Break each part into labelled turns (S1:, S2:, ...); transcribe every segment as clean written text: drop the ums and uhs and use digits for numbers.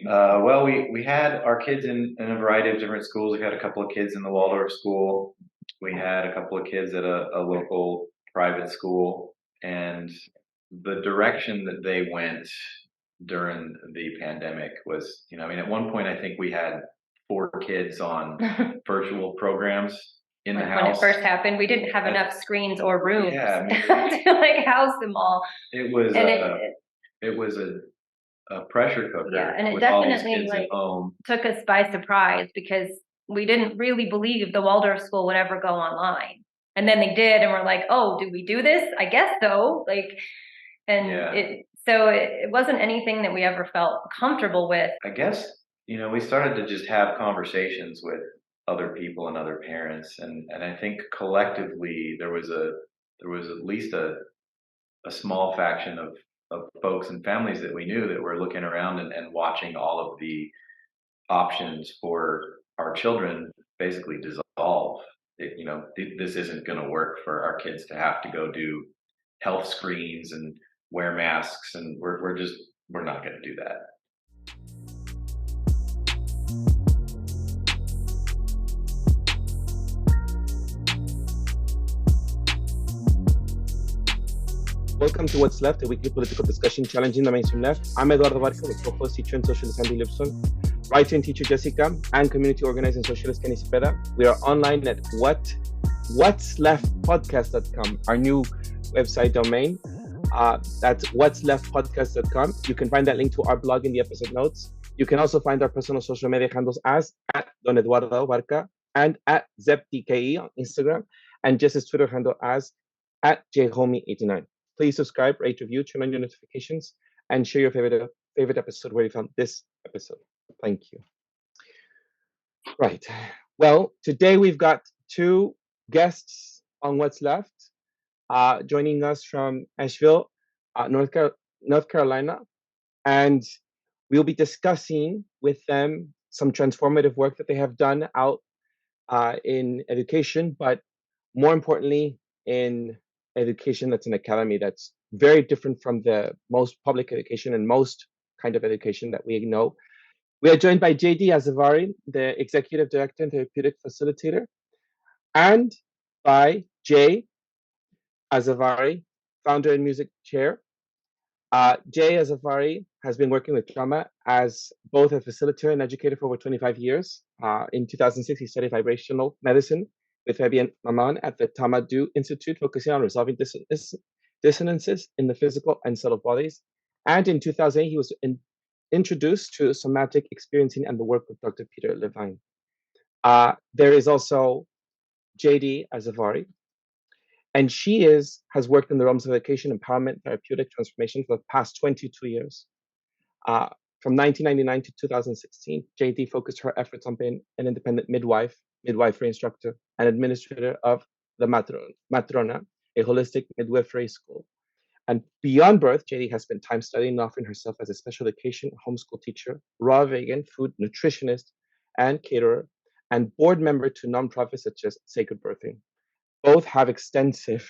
S1: Well, we had our kids in a variety of different schools. We had a couple of kids in the Waldorf school. We had a couple of kids at a local private school, and the direction that they went during the pandemic was, I mean, at one point I think we had 4 kids on virtual programs in the
S2: Like when it
S1: house.
S2: first happened, we didn't have enough screens or rooms
S1: Yeah, I mean,
S2: to like house them all.
S1: it was
S2: And
S1: it was a pressure
S2: yeah,
S1: cooker
S2: and it
S1: with all these
S2: definitely
S1: kids at
S2: like
S1: home.
S2: took us by surprise because we didn't really believe the Waldorf school would ever go online. And then they did, and we're like, oh, do we do this? I guess so. Like, and
S1: Yeah.
S2: it wasn't anything that we ever felt comfortable with.
S1: I guess, we started to just have conversations with other people and other parents, and I think collectively there was at least a small faction of folks and families that we knew that were looking around and watching all of the options for our children basically dissolve. This isn't going to work for our kids to have to go do health screens and wear masks, and we're not going to do that.
S3: Welcome to What's Left, a weekly political discussion challenging the mainstream left. I'm Eduardo with co-host, teacher and socialist Andy Lipson, writer and teacher Jessica, and community organizer and socialist Kenny Cepeda. We are online at what'sleftpodcast.com, our new website domain. That's what'sleftpodcast.com. You can find that link to our blog in the episode notes. You can also find our personal social media handles as at Don Eduardo Barca and at ZepTKE on Instagram, and Jess's Twitter handle as at JHomie89. Please subscribe, rate, review, turn on your notifications, and share your favorite episode where you found this episode. Thank you. Right. Well, today we've got 2 guests on What's Left, joining us from Asheville, North Carolina, and we'll be discussing with them some transformative work that they have done out in education, but more importantly, in education that's an academy that's very different from the most public education and most kind of education that we know. We are joined by Jaydee Azavari, the Executive Director and Therapeutic Facilitator, and by Jay Azavari, Founder and Music Chair. Jay Azavari has been working with drama as both a facilitator and educator for over 25 years. In 2006, he studied vibrational medicine with Fabian Maman at the Tamadou Institute, focusing on resolving dissonances in the physical and subtle bodies. And in 2008, he was introduced to somatic experiencing and the work of Dr. Peter Levine. There is also Jaydee Azavari, and she has worked in the realms of education, empowerment, therapeutic transformation for the past 22 years. From 1999 to 2016, Jaydee focused her efforts on being an independent midwifery instructor, and administrator of the Matrona, a holistic midwifery school. And beyond birth, Jaydee has spent time studying and offering herself as a special education homeschool teacher, raw vegan food nutritionist, and caterer, and board member to nonprofits such as Sacred Birthing. Both have extensive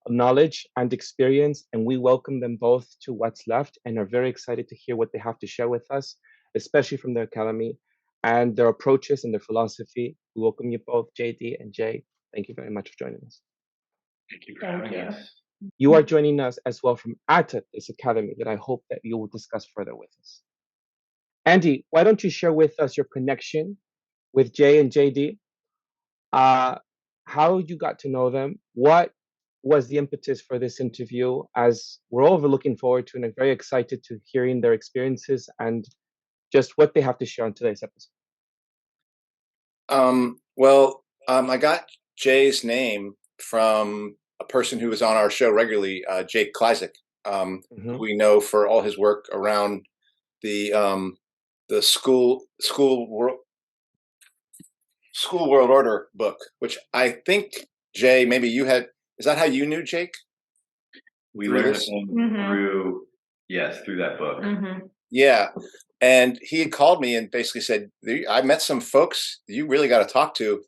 S3: knowledge and experience, and we welcome them both to What's Left and are very excited to hear what they have to share with us, especially from the academy and their approaches and their philosophy. We welcome you both, Jaydee and Jay. Thank you very much for joining us.
S1: Thank you for having us.
S3: You are joining us as well from AATA, this academy that I hope that you will discuss further with us. Andy, why don't you share with us your connection with Jay and Jaydee? How you got to know them? What was the impetus for this interview? As we're all looking forward to and are very excited to hearing their experiences and just what they have to share on today's episode.
S4: I got Jay's name from a person who was on our show regularly, Jake Kleisik, who we know for all his work around the school world order book, which I think, Jay, maybe you had. Is that how you knew Jake?
S1: We learned through that book.
S2: Mm-hmm.
S4: Yeah. And he had called me and basically said, I met some folks you really got to talk to.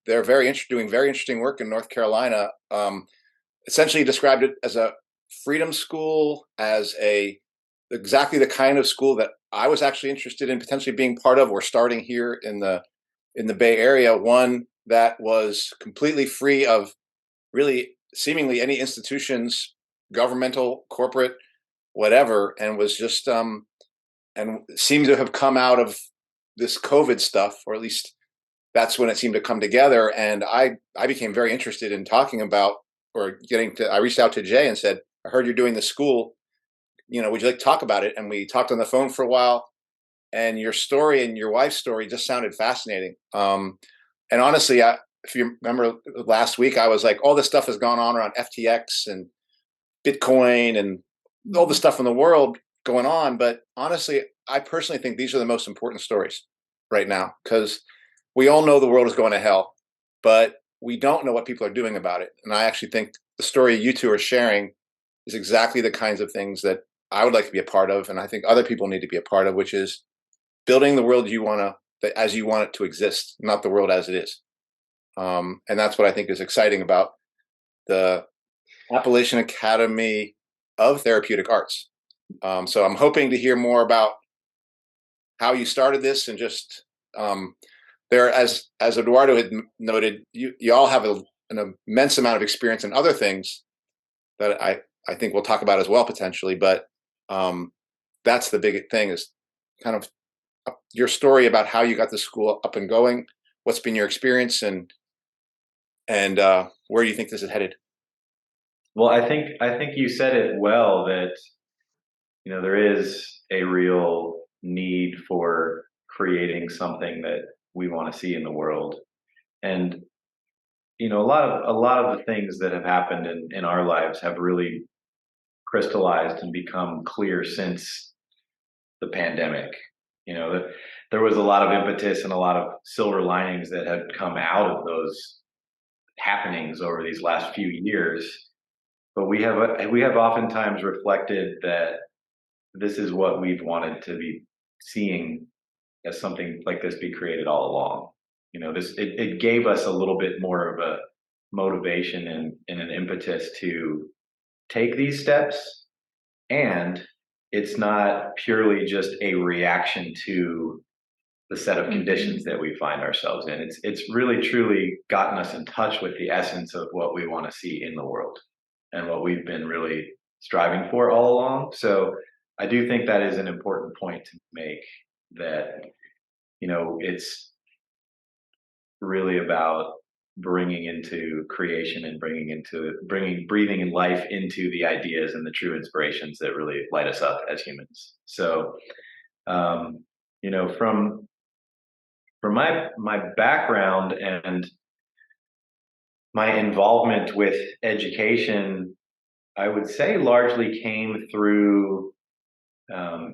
S4: They're doing very interesting work in North Carolina. Essentially described it as a freedom school, as exactly the kind of school that I was actually interested in potentially being part of or starting here in the Bay Area, one that was completely free of really seemingly any institutions, governmental, corporate, whatever, and was just and seemed to have come out of this COVID stuff, or at least that's when it seemed to come together. And I became very interested in talking about or getting to. I reached out to Jay and said, "I heard you're doing the school. Would you like to talk about it?" And we talked on the phone for a while. And your story and your wife's story just sounded fascinating. And honestly, if you remember last week, I was like, all this stuff has gone on around FTX and Bitcoin and all the stuff in the world going on. But honestly, I personally think these are the most important stories right now, because we all know the world is going to hell, but we don't know what people are doing about it. And I actually think the story you two are sharing is exactly the kinds of things that I would like to be a part of, and I think other people need to be a part of, which is building the world as you want it to exist, not the world as it is. And that's what I think is exciting about the Appalachian Academy of Therapeutic Arts. So I'm hoping to hear more about how you started this, and just there, as Eduardo had noted, you all have an immense amount of experience in other things that I think we'll talk about as well potentially. But that's the big thing, is kind of your story about how you got the school up and going, what's been your experience, and where you think this is headed.
S1: Well, I think you said it well, that there is a real need for creating something that we want to see in the world. And a lot of the things that have happened in our lives have really crystallized and become clear since the pandemic. That there was a lot of impetus and a lot of silver linings that had come out of those happenings over these last few years. But we have oftentimes reflected that this is what we've wanted to be seeing, as something like this be created all along. It gave us a little bit more of a motivation and an impetus to take these steps. And it's not purely just a reaction to the set of conditions that we find ourselves in. It's really truly gotten us in touch with the essence of what we want to see in the world, and what we've been really striving for all along. So I do think that is an important point to make, that it's really about bringing into creation and breathing life into the ideas and the true inspirations that really light us up as humans. So from my background and my involvement with education, I would say largely came through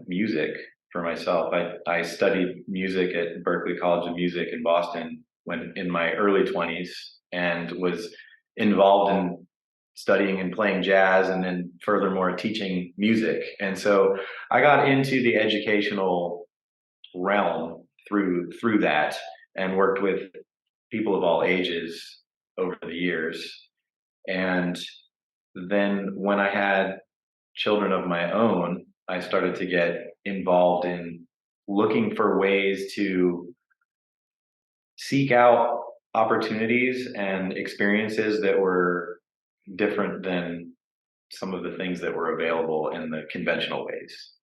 S1: music for myself. I studied music at Berklee College of Music in Boston when in my early 20s, and was involved in studying and playing jazz, and then furthermore teaching music. And so I got into the educational realm through that, and worked with people of all ages over the years. And then when I had children of my own, I started to get involved in looking for ways to seek out opportunities and experiences that were different than some of the things that were available in the conventional ways.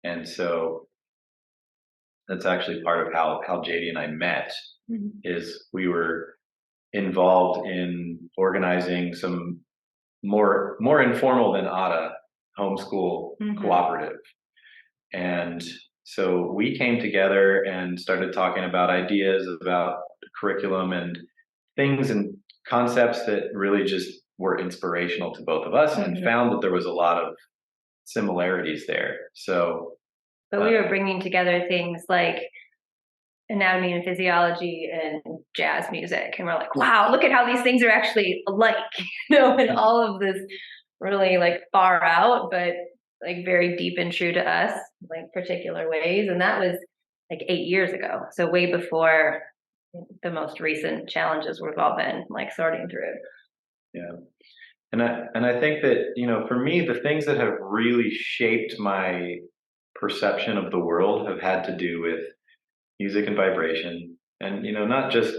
S1: And so that's actually part of how Jaydee and I met. Is we were involved in organizing some more informal than AATA homeschool cooperative. And so we came together and started talking about ideas about curriculum and things and concepts that really just were inspirational to both of us, and found that there was a lot of similarities there. But
S2: we were bringing together things like anatomy and physiology and jazz music, and we're like, wow, look at how these things are actually alike, and all of this really like far out, but like very deep and true to us, like particular ways. And that was like 8 years ago, so way before the most recent challenges we've all been like sorting through.
S1: Yeah. And I think that, for me, the things that have really shaped my perception of the world have had to do with music and vibration, and not just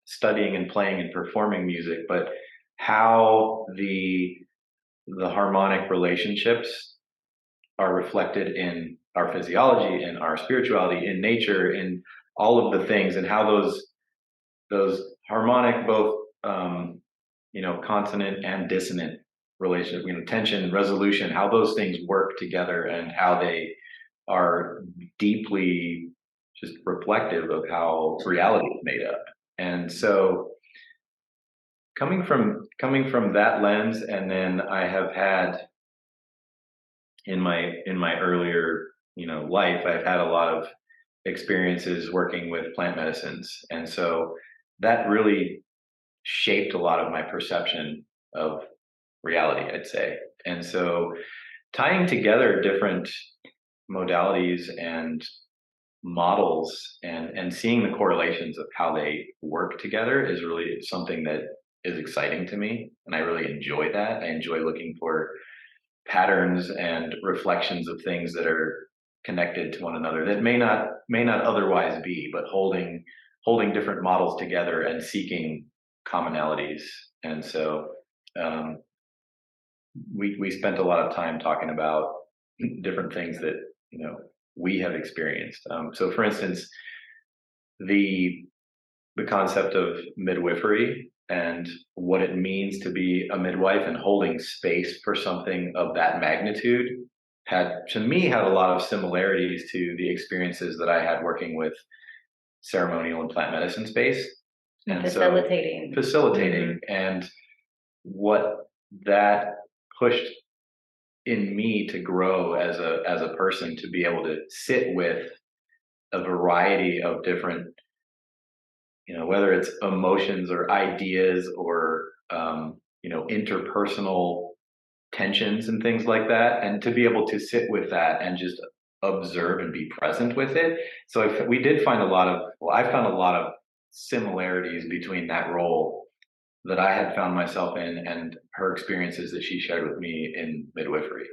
S1: studying and playing and performing music, but how the harmonic relationships are reflected in our physiology, in our spirituality, in nature, in all of the things, and how those harmonic, both consonant and dissonant relationship, tension, resolution, how those things work together, and how they are deeply just reflective of how reality is made up. And so coming from that lens, and then I have had in my earlier life, I've had a lot of experiences working with plant medicines, and so that really shaped a lot of my perception of reality, I'd say. And so tying together different modalities and models, and seeing the correlations of how they work together is really something that is exciting to me, and I really enjoy that. I enjoy looking for patterns and reflections of things that are connected to one another that may not otherwise be, but holding different models together and seeking commonalities. And so we spent a lot of time talking about different things that we have experienced. So for instance, the concept of midwifery and what it means to be a midwife and holding space for something of that magnitude had a lot of similarities to the experiences that I had working with ceremonial and plant medicine space.
S2: And facilitating.
S1: Mm-hmm. And what that pushed in me to grow as a person, to be able to sit with a variety of different, whether it's emotions or ideas or interpersonal tensions and things like that, and to be able to sit with that and just observe and be present with it. So I found a lot of similarities between that role that I had found myself in and her experiences that she shared with me in midwifery.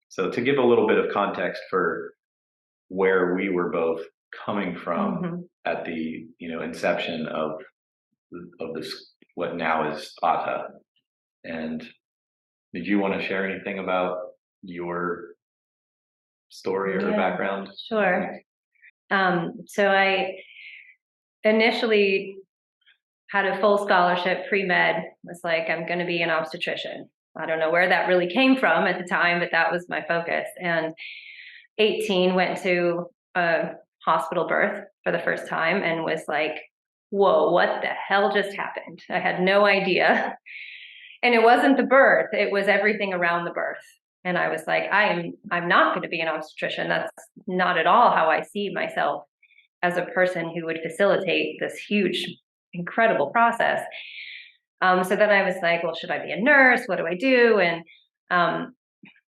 S1: So to give a little bit of context for where we were both coming from, mm-hmm. at the inception of this, what now is AATA. And did you want to share anything about your story or background?
S2: Sure. So I initially had a full scholarship pre-med, was like, I'm going to be an obstetrician. I don't know where that really came from at the time, but that was my focus. And 18, went to a hospital birth for the first time and was like, whoa, what the hell just happened? I had no idea. And it wasn't the birth, it was everything around the birth. And I was like, I'm not going to be an obstetrician. That's not at all how I see myself as a person who would facilitate this huge, incredible process. So then I was like, well, should I be a nurse? What do I do? And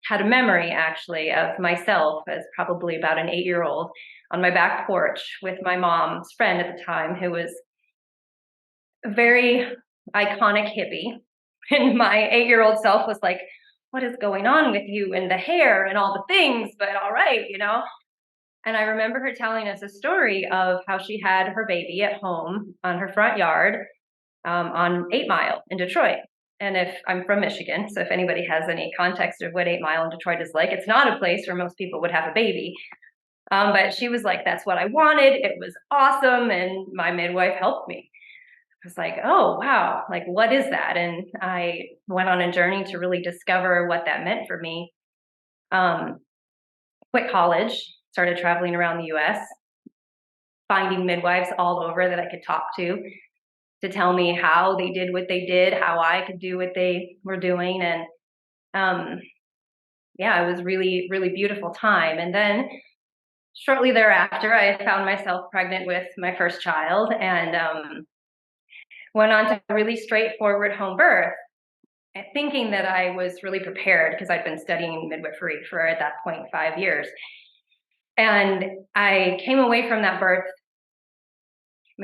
S2: had a memory actually of myself as probably about an 8-year-old on my back porch with my mom's friend at the time, who was a very iconic hippie. And my 8-year-old self was like, what is going on with you and the hair and all the things, but all right, And I remember her telling us a story of how she had her baby at home on her front yard on 8 Mile in Detroit. And if I'm from Michigan, so if anybody has any context of what 8 Mile in Detroit is like, it's not a place where most people would have a baby. But she was like, that's what I wanted. It was awesome. And my midwife helped me. I was like, oh, wow, like, what is that? And I went on a journey to really discover what that meant for me. Quit college, started traveling around the US, finding midwives all over that I could talk to tell me how they did what they did, how I could do what they were doing. And it was really, really beautiful time. And then shortly thereafter, I found myself pregnant with my first child and went on to a really straightforward home birth, thinking that I was really prepared because I'd been studying midwifery for, at that point, 5 years. And I came away from that birth,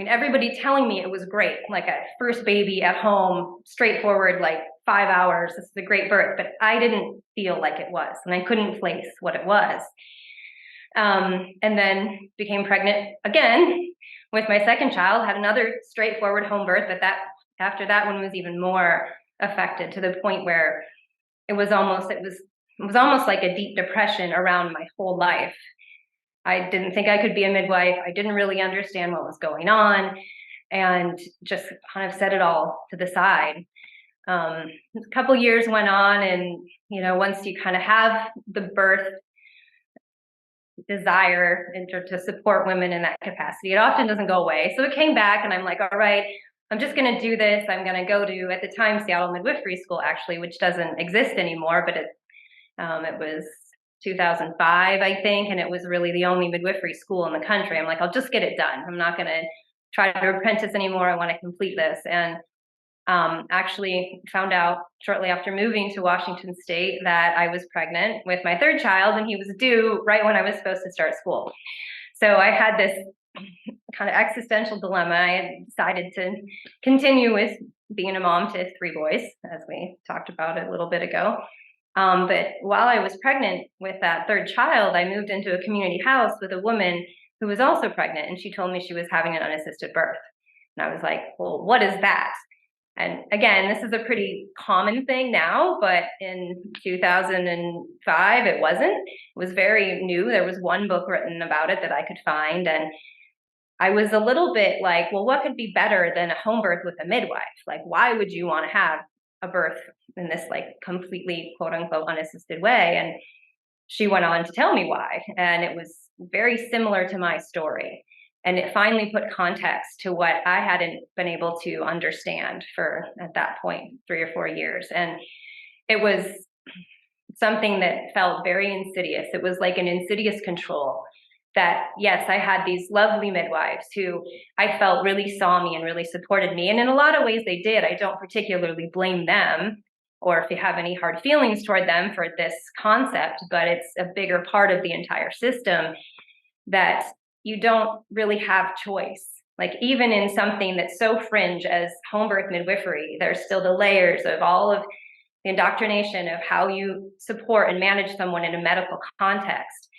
S2: everybody telling me it was great, like a first baby at home, straightforward, like 5 hours. This is a great birth, but I didn't feel like it was, and I couldn't place what it was. And then became pregnant again with my second child, had another straightforward home birth, but after that one was even more affected, to the point where it was almost like a deep depression around my whole life. I didn't think I could be a midwife. I didn't really understand what was going on, and just kind of set it all to the side. A couple years went on, and once you kind of have the birth desire and to support women in that capacity, it often doesn't go away. So it came back, and I'm like, all right, I'm just going to do this. I'm going to go to, at the time, Seattle Midwifery School, actually, which doesn't exist anymore, but it was 2005, I think, and it was really the only midwifery school in the country. I'm like, I'll just get it done. I'm not going to try to apprentice anymore. I want to complete this. And actually found out shortly after moving to Washington State that I was pregnant with my third child, and he was due right when I was supposed to start school. So I had this kind of existential dilemma. I had decided to continue with being a mom to 3 boys, as we talked about a little bit ago. But while I was pregnant with that third child, I moved into a community house with a woman who was also pregnant, and she told me she was having an unassisted birth. And I was like, well, what is that? And again, this is a pretty common thing now, but in 2005, it wasn't. It was very new. There was one book written about it that I could find. And I was a little bit like, well, what could be better than a home birth with a midwife? Like, why would you want to have a birth in this like completely quote unquote unassisted way? And she went on to tell me why. And it was very similar to my story. And it finally put context to what I hadn't been able to understand for, at that point, 3 or 4 years. And it was something that felt very insidious. It was like an insidious control that, yes, I had these lovely midwives who I felt really saw me and really supported me. And in a lot of ways they did. I don't particularly blame them, or if you have any hard feelings toward them for this concept, but it's a bigger part of the entire system that you don't really have choice. Like, even in something that's so fringe as home birth midwifery, there's still the layers of all of the indoctrination of how you support and manage someone in a medical context,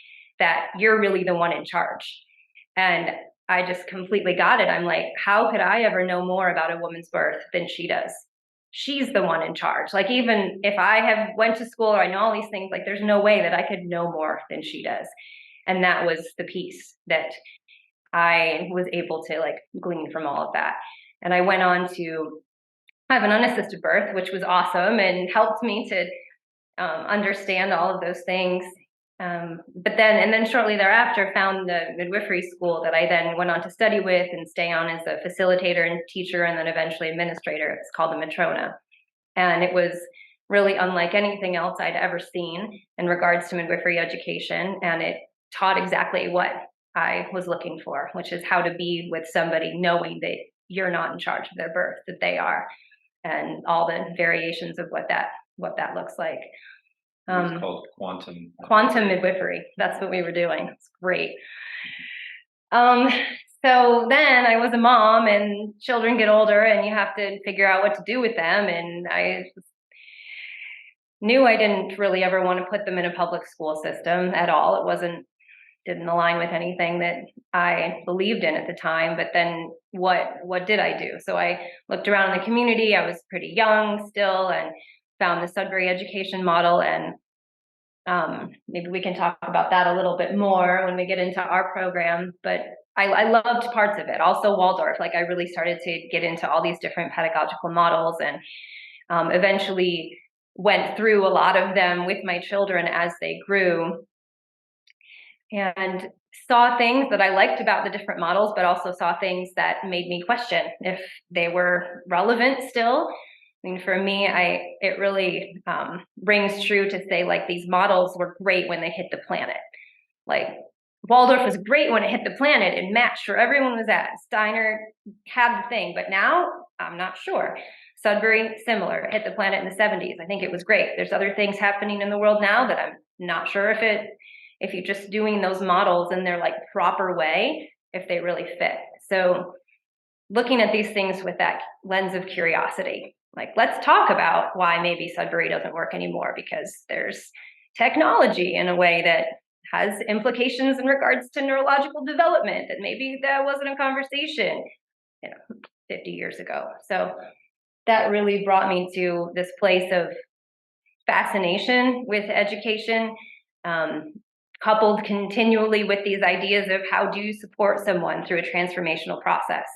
S2: that you're really the one in charge. And I just completely got it. I'm like, how could I ever know more about a woman's birth than she does? She's the one in charge. Like, even if I have went to school or I know all these things, like, there's no way that I could know more than she does. And that was the piece that I was able to like glean from all of that. And I went on to have an unassisted birth, which was awesome and helped me to understand all of those things. But then shortly thereafter found the midwifery school that I then went on to study with and stay on as a facilitator and teacher, and then eventually administrator. It's called the Matrona. And it was really unlike anything else I'd ever seen in regards to midwifery education. And it taught exactly what I was looking for, which is how to be with somebody knowing that you're not in charge of their birth, that they are, and all the variations of what that looks like.
S1: It's called
S2: quantum midwifery. That's what we were doing. It's great. So then I was a mom, and children get older and you have to figure out what to do with them. And I knew I didn't really ever want to put them in a public school system at all. It didn't align with anything that I believed in at the time. But then what did I do? So I looked around in the community. I was pretty young still, and found the Sudbury education model. And maybe we can talk about that a little bit more when we get into our program. But I loved parts of it. Also Waldorf. Like, I really started to get into all these different pedagogical models, and eventually went through a lot of them with my children as they grew, and saw things that I liked about the different models, but also saw things that made me question if they were relevant still. I mean, for me, it really rings true to say, like, these models were great when they hit the planet. Like, Waldorf was great when it hit the planet and matched where everyone was at. Steiner had the thing, but now I'm not sure. Sudbury, similar, it hit the planet in the 70s. I think it was great. There's other things happening in the world now that I'm not sure if you're just doing those models in their like proper way, if they really fit. So looking at these things with that lens of curiosity, like, let's talk about why maybe Sudbury doesn't work anymore, because there's technology in a way that has implications in regards to neurological development, and maybe that wasn't a conversation, 50 years ago. So that really brought me to this place of fascination with education, coupled continually with these ideas of how do you support someone through a transformational process,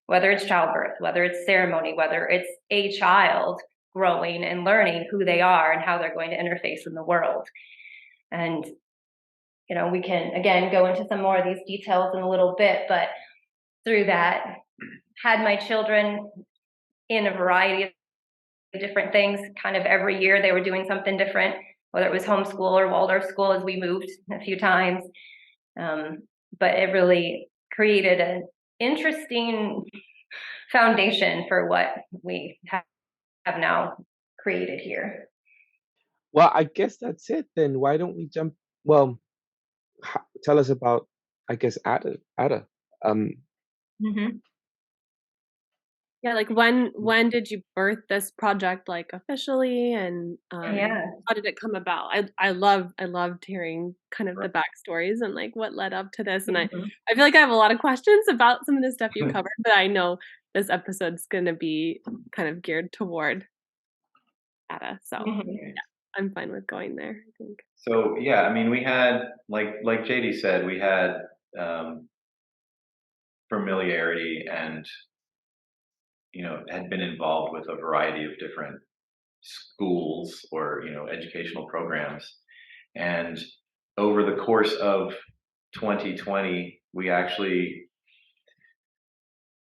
S2: whether it's childbirth, whether it's ceremony, whether it's a child growing and learning who they are and how they're going to interface in the world. And, we can, again, go into some more of these details in a little bit, but through that, had my children in a variety of different things. Kind of every year they were doing something different, whether it was homeschool or Waldorf school, as we moved a few times. But it really created an interesting foundation for what we have now created here.
S3: Well, I guess that's it then. Why don't we jump? Well, tell us about, I guess, AATA.
S5: Yeah, like when did you birth this project, like, officially, and how did it come about? I loved hearing kind of the backstories and like what led up to this, and I feel like I have a lot of questions about some of the stuff you covered, but I know this episode's gonna be kind of geared toward AATA, so yeah, I'm fine with going there, I think.
S1: So yeah, I mean, we had, like Jaydee said, we had familiarity and had been involved with a variety of different schools or educational programs. And over the course of 2020, we actually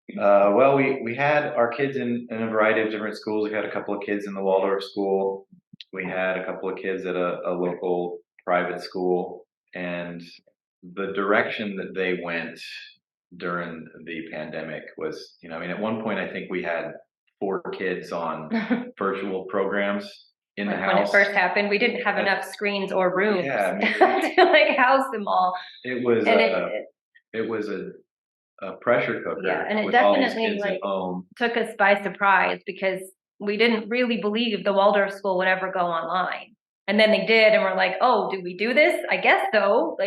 S1: we had our kids in a variety of different schools. We had a couple of kids in the Waldorf school. We had a couple of kids at a local private school, and the direction that they went during the pandemic was, at one point I think we had 4 kids on virtual programs in the house.
S2: When it first happened, we didn't have enough screens or rooms
S1: to
S2: like house them all.
S1: It was a pressure cooker.
S2: Yeah, and it
S1: with all these
S2: definitely
S1: kids at home.
S2: Took us by surprise, because we didn't really believe the Waldorf school would ever go online. And then they did, and we're like, oh, do we do this? I guess so.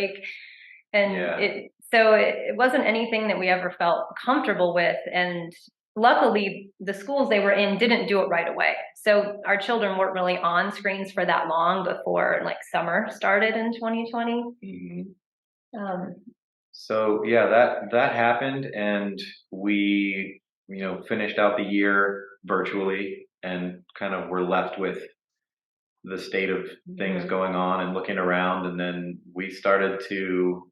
S2: It wasn't anything that we ever felt comfortable with. And luckily, the schools they were in didn't do it right away. So our children weren't really on screens for that long before summer started in 2020.
S1: So yeah, that happened, and we finished out the year virtually, and kind of were left with the state of things going on and looking around. And then we started to,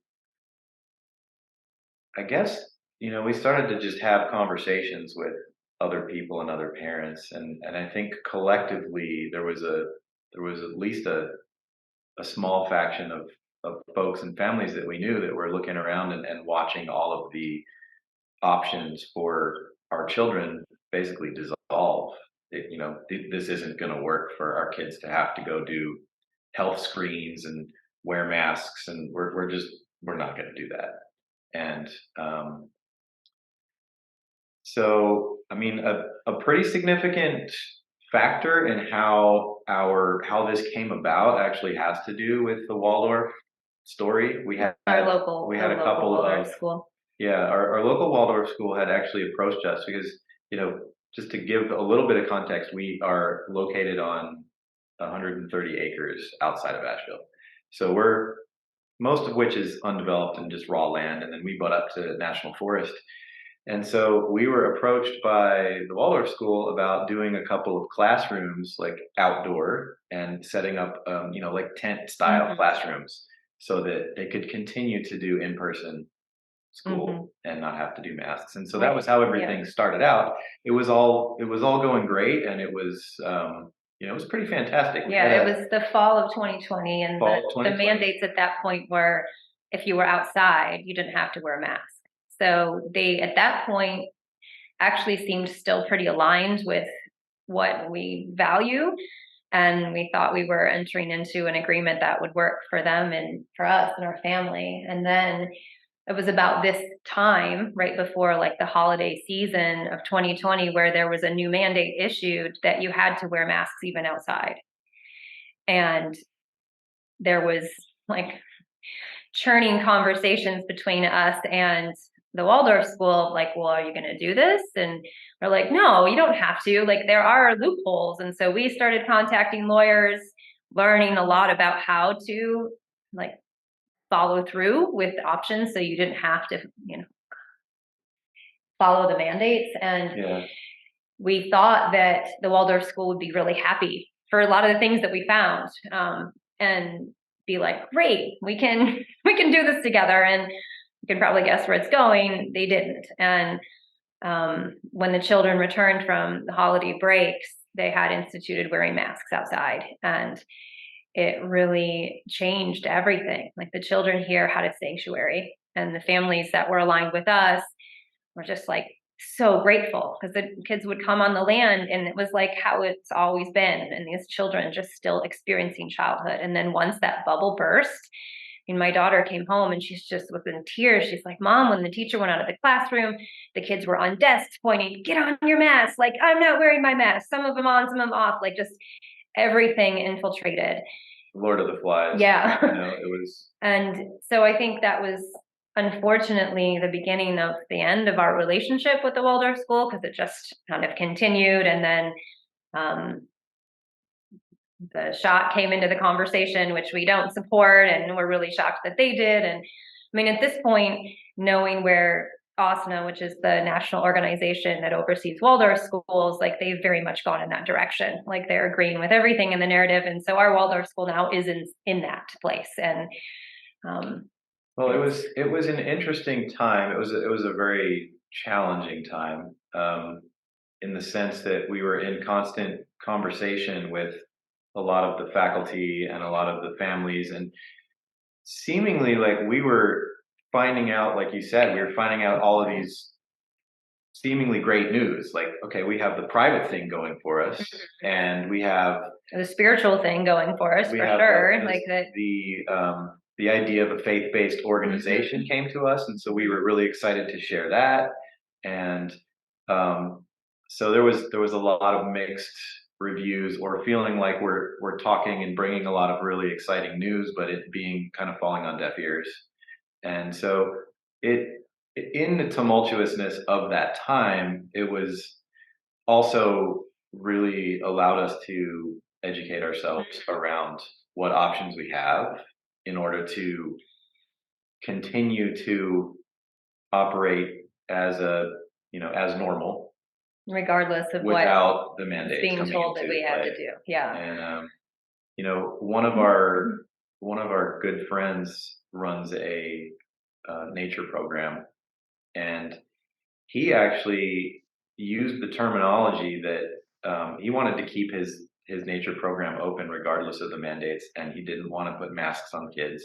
S1: I guess, we started to just have conversations with other people and other parents, and I think collectively there was at least a small faction of folks and families that we knew that were looking around and watching all of the options for our children basically dissolve. This isn't going to work for our kids to have to go do health screens and wear masks, and we're not going to do that. And so, I mean, a pretty significant factor in how this came about actually has to do with the Waldorf story. We had a couple of
S2: school.
S1: Yeah, our local Waldorf school had actually approached us because, just to give a little bit of context, we are located on 130 acres outside of Asheville. So most of which is undeveloped and just raw land, and then we butt up to national forest. And so we were approached by the Waldorf school about doing a couple of classrooms, like outdoor, and setting up, like tent style classrooms, so that they could continue to do in-person school and not have to do masks. And so that was how everything started out. It was all going great, and it was it was pretty fantastic.
S2: Yeah, it was the fall of 2020, and the mandates at that point were, if you were outside, you didn't have to wear a mask. So they, at that point, actually seemed still pretty aligned with what we value. And we thought we were entering into an agreement that would work for them and for us and our family. And then it was about this time, right before like the holiday season of 2020, where there was a new mandate issued that you had to wear masks even outside. And there was like churning conversations between us and the Waldorf school, like, well, are you going to do this? And we're like, no, you don't have to. Like, there are loopholes. And so we started contacting lawyers, learning a lot about how to like follow through with options so you didn't have to, follow the mandates. And we thought that the Waldorf school would be really happy for a lot of the things that we found, and be like, great, we can do this together. And you can probably guess where it's going. They didn't. And when the children returned from the holiday breaks, they had instituted wearing masks outside, and it really changed everything. Like, the children here had a sanctuary, and the families that were aligned with us were just like so grateful, because the kids would come on the land and it was like how it's always been, and these children just still experiencing childhood. And then once that bubble burst, and my daughter came home and she's just within tears. She's like, Mom, when the teacher went out of the classroom, the kids were on desks pointing, get on your mask. Like, I'm not wearing my mask. Some of them on, some of them off. Like, just everything infiltrated.
S1: Lord of the Flies.
S2: Yeah.
S1: It was. And
S2: so I think that was unfortunately the beginning of the end of our relationship with the Waldorf school, because it just kind of continued. And then the shot came into the conversation, which we don't support, and we're really shocked that they did. And I mean, at this point, knowing where AATA, which is the national organization that oversees Waldorf schools, like, they've very much gone in that direction. Like, they're agreeing with everything in the narrative. And so our Waldorf school now is in that place. And
S1: well, it was an interesting time. It was a very challenging time, in the sense that we were in constant conversation with a lot of the faculty and a lot of the families, and seemingly like we were finding out, like you said, we were finding out all of these seemingly great news. Like, okay, we have the private thing going for us, and we have
S2: the spiritual thing going for us, for sure. Like
S1: the idea of a faith-based organization came to us, and so we were really excited to share that. And so there was a lot of mixed reviews, or feeling like we're talking and bringing a lot of really exciting news, but it being kind of falling on deaf ears. And so in the tumultuousness of that time, it was also really allowed us to educate ourselves around what options we have in order to continue to operate as as normal,
S2: regardless of
S1: without the mandate
S2: being told that we have to do. Yeah.
S1: And one of our good friends runs a nature program, and he actually used the terminology that he wanted to keep his nature program open regardless of the mandates, and he didn't want to put masks on kids.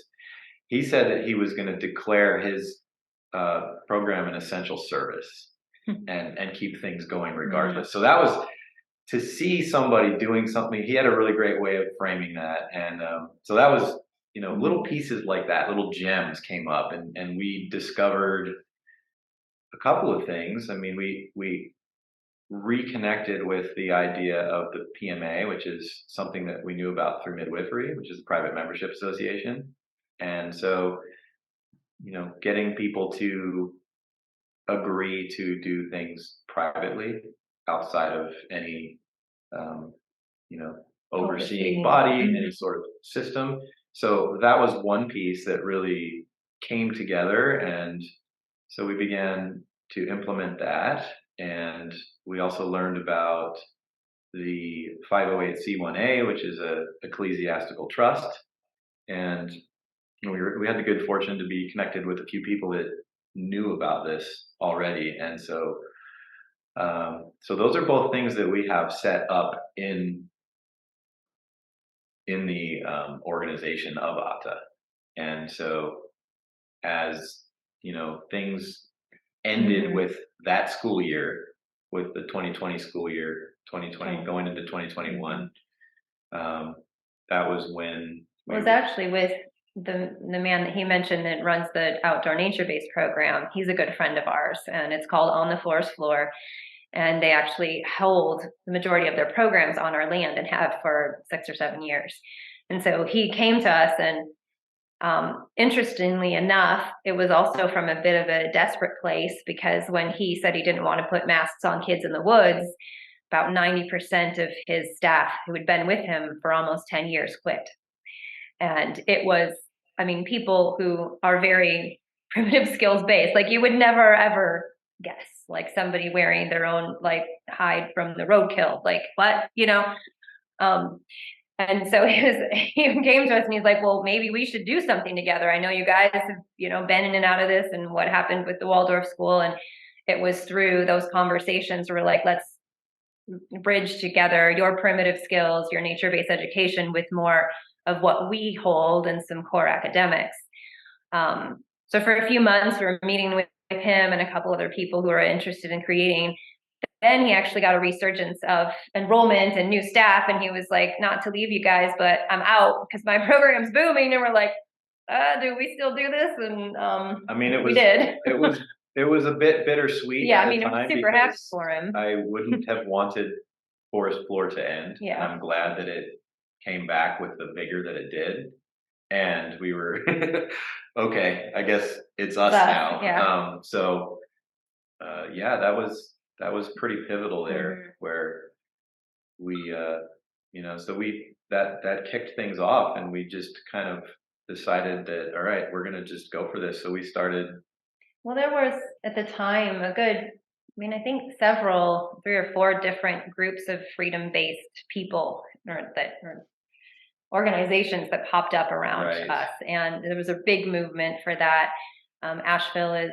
S1: He said that he was going to declare his program an essential service and keep things going regardless. So that was, to see somebody doing something. He had a really great way of framing that, and so that was, little pieces like that, little gems came up, and we discovered a couple of things. I mean, we reconnected with the idea of the PMA, which is something that we knew about through midwifery, which is the Private Membership Association. And so, getting people to agree to do things privately outside of any, overseeing body, any sort of system. So that was one piece that really came together. And so we began to implement that. And we also learned about the 508c1a, which is a ecclesiastical trust. And we had the good fortune to be connected with a few people that knew about this already. And so those are both things that we have set up in the organization of AATA. And so as things ended with that school year, with the 2020 school year, 2020 going into 2021, that was when
S2: it was actually with the man that he mentioned that runs the outdoor nature-based program, he's a good friend of ours, and it's called On the Forest Floor. And they actually hold the majority of their programs on our land and have for 6 or 7 years. And so he came to us, and interestingly enough, it was also from a bit of a desperate place, because when he said he didn't want to put masks on kids in the woods, about 90% of his staff who had been with him for almost 10 years quit. And it was, I mean, people who are very primitive skills based, like you would never ever guess, like somebody wearing their own like hide from the roadkill, like what, you know? And so he came to us and he's like, well, maybe we should do something together. I know you guys have, you know, been in and out of this and what happened with the Waldorf school. And it was through those conversations where we're like, let's bridge together your primitive skills, your nature-based education with more of what we hold and some core academics. So for a few months, we were meeting with him and a couple other people who are interested in creating. Then he actually got a resurgence of enrollment and new staff, and he was like, not to leave you guys, but I'm out because my program's booming. And we're like, do we still do this? And
S1: I mean,
S2: we did.
S1: It was a bit bittersweet.
S2: Yeah,
S1: at
S2: I mean,
S1: the
S2: I'm
S1: time
S2: super happy
S1: because
S2: for him.
S1: I wouldn't have wanted Forest Floor to end.
S2: Yeah.
S1: And I'm glad that it came back with the vigor that it did. And we were okay, I guess it's us now.
S2: Yeah.
S1: Yeah, that was pretty pivotal there, where we you know, so that kicked things off, and we just kind of decided that, all right, we're gonna just go for this. So we started.
S2: Well, there was at the time a good, I mean, I think 3 or 4 different groups of freedom-based people or organizations that popped up around us, and there was a big movement for that. Asheville is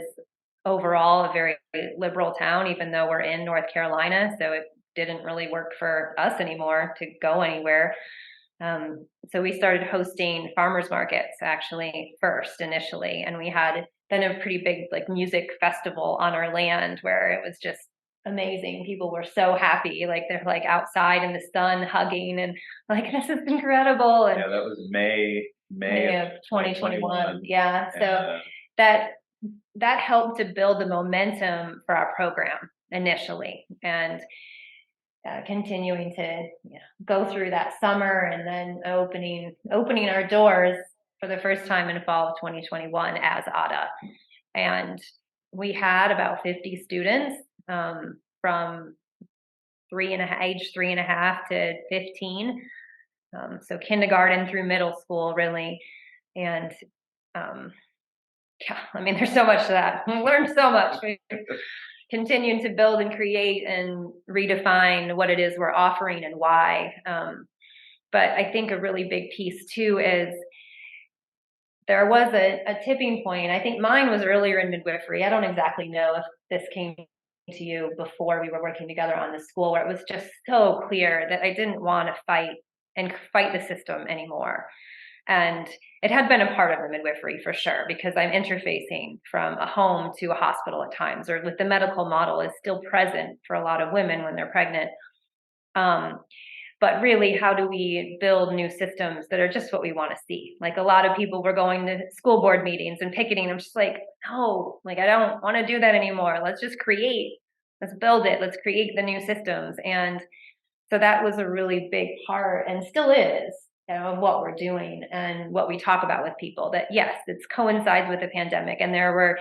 S2: overall a very liberal town, even though we're in North Carolina, so it didn't really work for us anymore to go anywhere. So we started hosting farmers markets actually first initially, and we had then a pretty big like music festival on our land where it was just amazing. People were so happy, like they're like outside in the sun hugging and like this is incredible. And
S1: yeah, that was May of 2021.
S2: Yeah, so that helped to build the momentum for our program initially, and continuing to go through that summer, and then opening our doors for the first time in fall of 2021 as AATA. And we had about 50 students from age 3.5 to 15. So kindergarten through middle school, really. And yeah, I mean, there's so much to that. We learned so much. Continuing to build and create and redefine what it is we're offering and why. But I think a really big piece too is there was a tipping point. I think mine was earlier in midwifery. I don't exactly know if this came to you before we were working together on the school, where it was just so clear that I didn't want to fight the system anymore. And it had been a part of the midwifery for sure, because I'm interfacing from a home to a hospital at times, or with the medical model is still present for a lot of women when they're pregnant. But really, how do we build new systems that are just what we want to see? Like a lot of people were going to school board meetings and picketing. I'm just like, no, like I don't want to do that anymore. Let's just create, let's build it, let's create the new systems. And so that was a really big part, and still is, of what we're doing and what we talk about with people. That yes, it coincides with the pandemic, and there were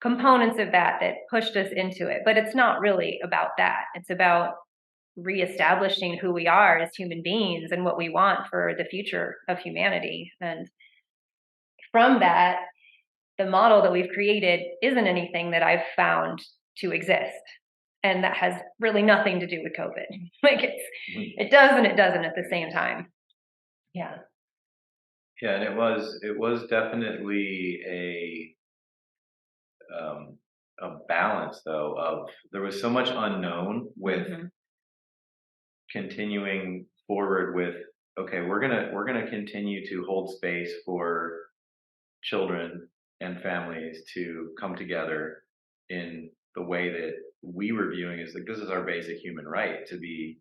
S2: components of that pushed us into it, but it's not really about that. It's about reestablishing who we are as human beings and what we want for the future of humanity. And from that, the model that we've created isn't anything that I've found to exist. And that has really nothing to do with COVID. Like it does and it doesn't at the same time. Yeah.
S1: Yeah, and it was definitely a balance though of there was so much unknown with continuing forward with, okay, we're gonna continue to hold space for children and families to come together in the way that we were viewing as like this is our basic human right to be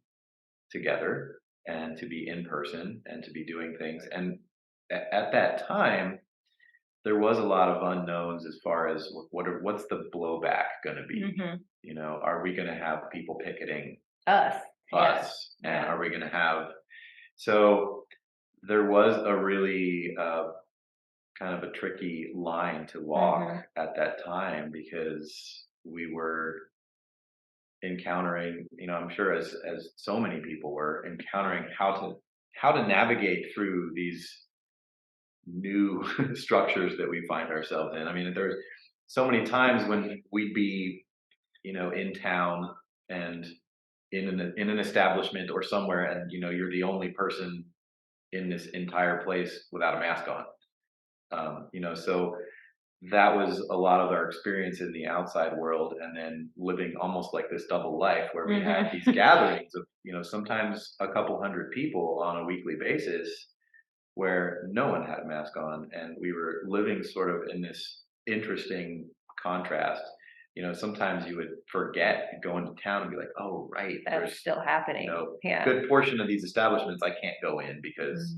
S1: together and to be in person and to be doing things. And at that time, there was a lot of unknowns as far as what's the blowback going to be?
S2: Mm-hmm.
S1: You know, are we going to have people picketing
S2: Us?
S1: us?
S2: Yeah.
S1: And are we going to have, so there was a really kind of a tricky line to walk at that time, because we were encountering, you know, I'm sure as so many people were encountering how to navigate through these new structures that we find ourselves in. I mean, there's so many times when we'd be, you know, in town and in an establishment or somewhere, and you know, you're the only person in this entire place without a mask on. You know, so that was a lot of our experience in the outside world, and then living almost like this double life where we had these gatherings of, you know, sometimes a couple hundred people on a weekly basis where no one had a mask on, and we were living sort of in this interesting contrast. You know, sometimes you would forget and go into town and be like, oh, right,
S2: That's
S1: there's
S2: still happening.
S1: You know,
S2: Yeah.
S1: good portion of these establishments I can't go in because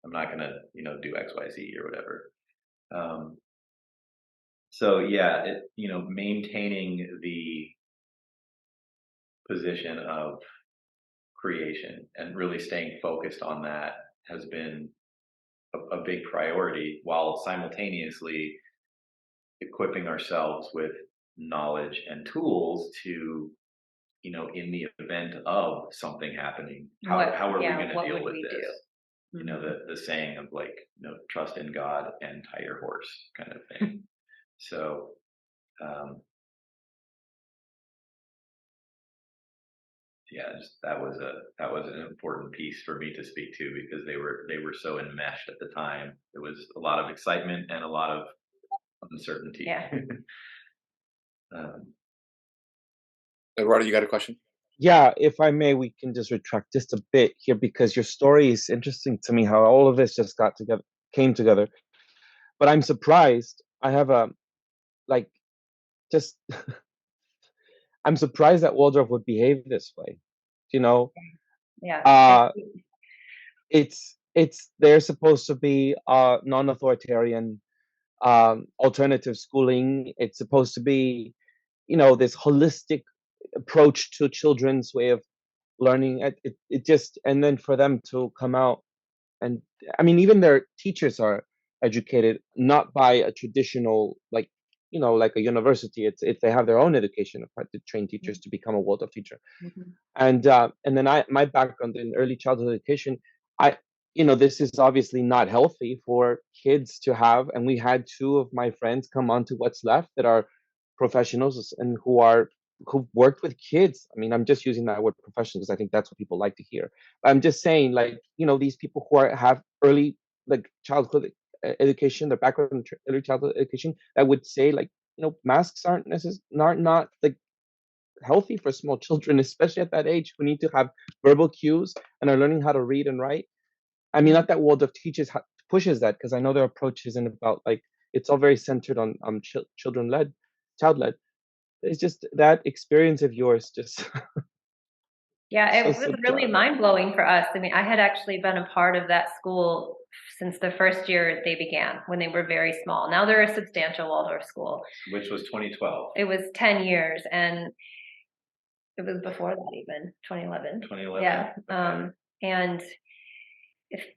S1: I'm not gonna, you know, do X, Y, Z or whatever. So yeah, you know, maintaining the position of creation and really staying focused on that has been a big priority, while simultaneously equipping ourselves with knowledge and tools to, you know, in the event of something happening, how are we going to deal with this? You know, the saying of, like, you know, trust in God and tie your horse kind of thing. So, yeah, just that was an important piece for me to speak to, because they were so enmeshed at the time. It was a lot of excitement and a lot of uncertainty.
S2: Yeah.
S4: Eduardo, you got a question?
S3: Yeah, if I may, we can just retract just a bit here, because your story is interesting to me, how all of this just came together. But I'm surprised. I have a, like, just I'm surprised that Waldorf would behave this way. You know,
S2: Yeah.
S3: it's they're supposed to be non-authoritarian, alternative schooling. It's supposed to be, you know, this holistic approach to children's way of learning. It just, and then for them to come out, and I mean, even their teachers are educated not by a traditional, like, you know, like a university. It's they have their own education to train teachers to become a Waldorf teacher. And then my background in early childhood education, I, you know, this is obviously not healthy for kids to have. And we had two of my friends come on to What's Left that are professionals and who've worked with kids. I mean, I'm just using that word professional because I think that's what people like to hear. I'm just saying, like, you know, these people who have early, like, childhood education, their background in early childhood education, that would say, like, you know, masks aren't necessarily not like healthy for small children, especially at that age, who need to have verbal cues and are learning how to read and write. I mean, not that Waldorf pushes that, because I know their approach isn't about, like, it's all very centered on children-led, child-led. It's just that experience of yours just
S2: Yeah, it
S3: so
S2: was really mind-blowing for us. I mean, I had actually been a part of that school since the first year they began, when they were very small. Now they're a substantial Waldorf school.
S1: Which was 2012.
S2: It was 10 years, and it was before that, even 2011.
S1: 2011.
S2: Yeah.
S1: Okay.
S2: And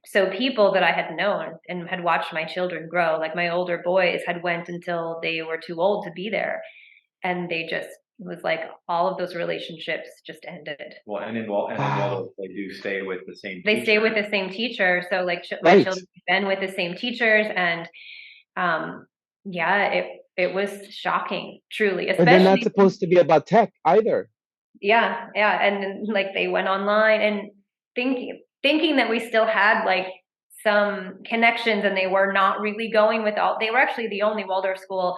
S2: so people that I had known and had watched my children grow, like my older boys had went until they were too old to be there. And they just, it was like all of those relationships just ended.
S1: Well, and in Waldorf, they do stay with the same teacher.
S2: They stay with the same teacher. So, like, my children have been with the same teachers, and yeah, it was shocking, truly.
S3: But they're not supposed to be about tech either.
S2: Yeah, and like they went online and thinking that we still had like some connections, and they were not really going with all. They were actually the only Waldorf school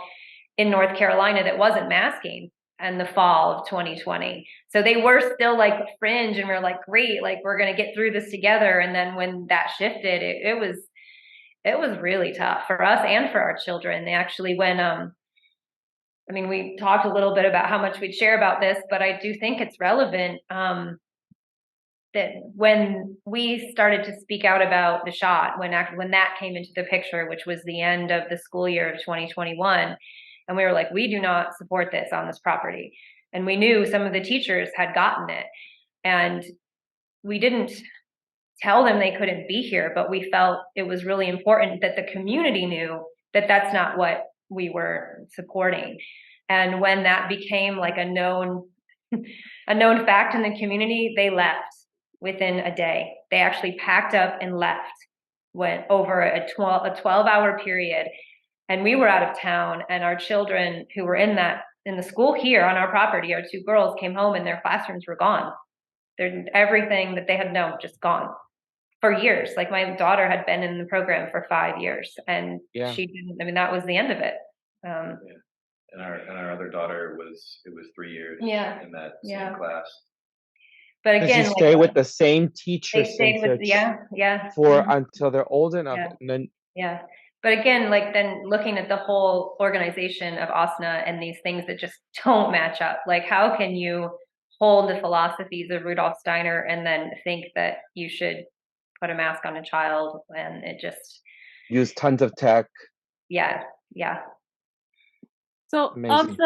S2: in North Carolina that wasn't masking in the fall of 2020. So they were still like fringe, and we're like, great, like we're gonna get through this together. And then when that shifted, it was really tough for us and for our children. They actually went I mean, we talked a little bit about how much we'd share about this, but I do think it's relevant. that when we started to speak out about the shot, when that came into the picture, which was the end of the school year of 2021, and we were like, we do not support this on this property. And we knew some of the teachers had gotten it, and we didn't tell them they couldn't be here, but we felt it was really important that the community knew that that's not what we were supporting. And when that became like a known fact in the community, they left within a day. They actually packed up and left, went over a 12-hour period. And we were out of town, and our children who were in the school here on our property, our 2 girls came home and their classrooms were gone. Everything that they had known, just gone for years. Like my daughter had been in the program for 5 years, and she didn't, I mean, that was the end of it.
S1: And our other daughter it was 3 years in that same class.
S2: But again,
S3: you stay with the same teacher until they're old enough, and then
S2: But again, like then looking at the whole organization of ASNA and these things that just don't match up. Like, how can you hold the philosophies of Rudolf Steiner and then think that you should put a mask on a child, and it just
S3: use tons of tech?
S2: Yeah.
S5: So
S3: amazing.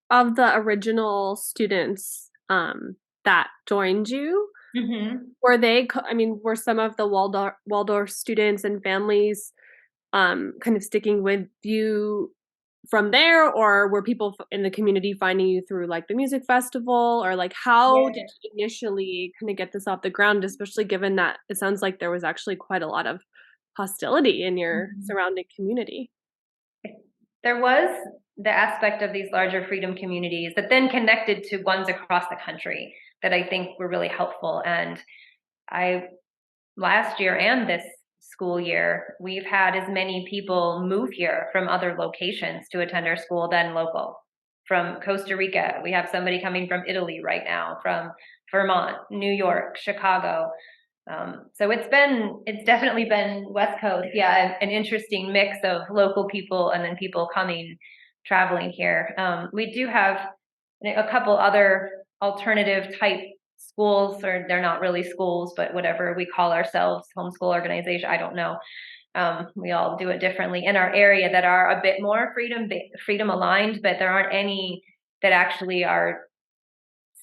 S5: of the original students that joined you, were some of the Waldorf students and families kind of sticking with you from there, or were people in the community finding you through like the music festival, or like how did you initially kind of get this off the ground, especially given that it sounds like there was actually quite a lot of hostility in your surrounding community?
S2: There was the aspect of these larger freedom communities that then connected to ones across the country that I think were really helpful. And last year and this school year, we've had as many people move here from other locations to attend our school than local. From Costa Rica, we have somebody coming from Italy right now, from Vermont, New York, Chicago. So it's definitely been West Coast, an interesting mix of local people and then people traveling here. We do have a couple other alternative type schools, or they're not really schools, but whatever we call ourselves, homeschool organization, I don't know. We all do it differently in our area that are a bit more freedom aligned, but there aren't any that actually are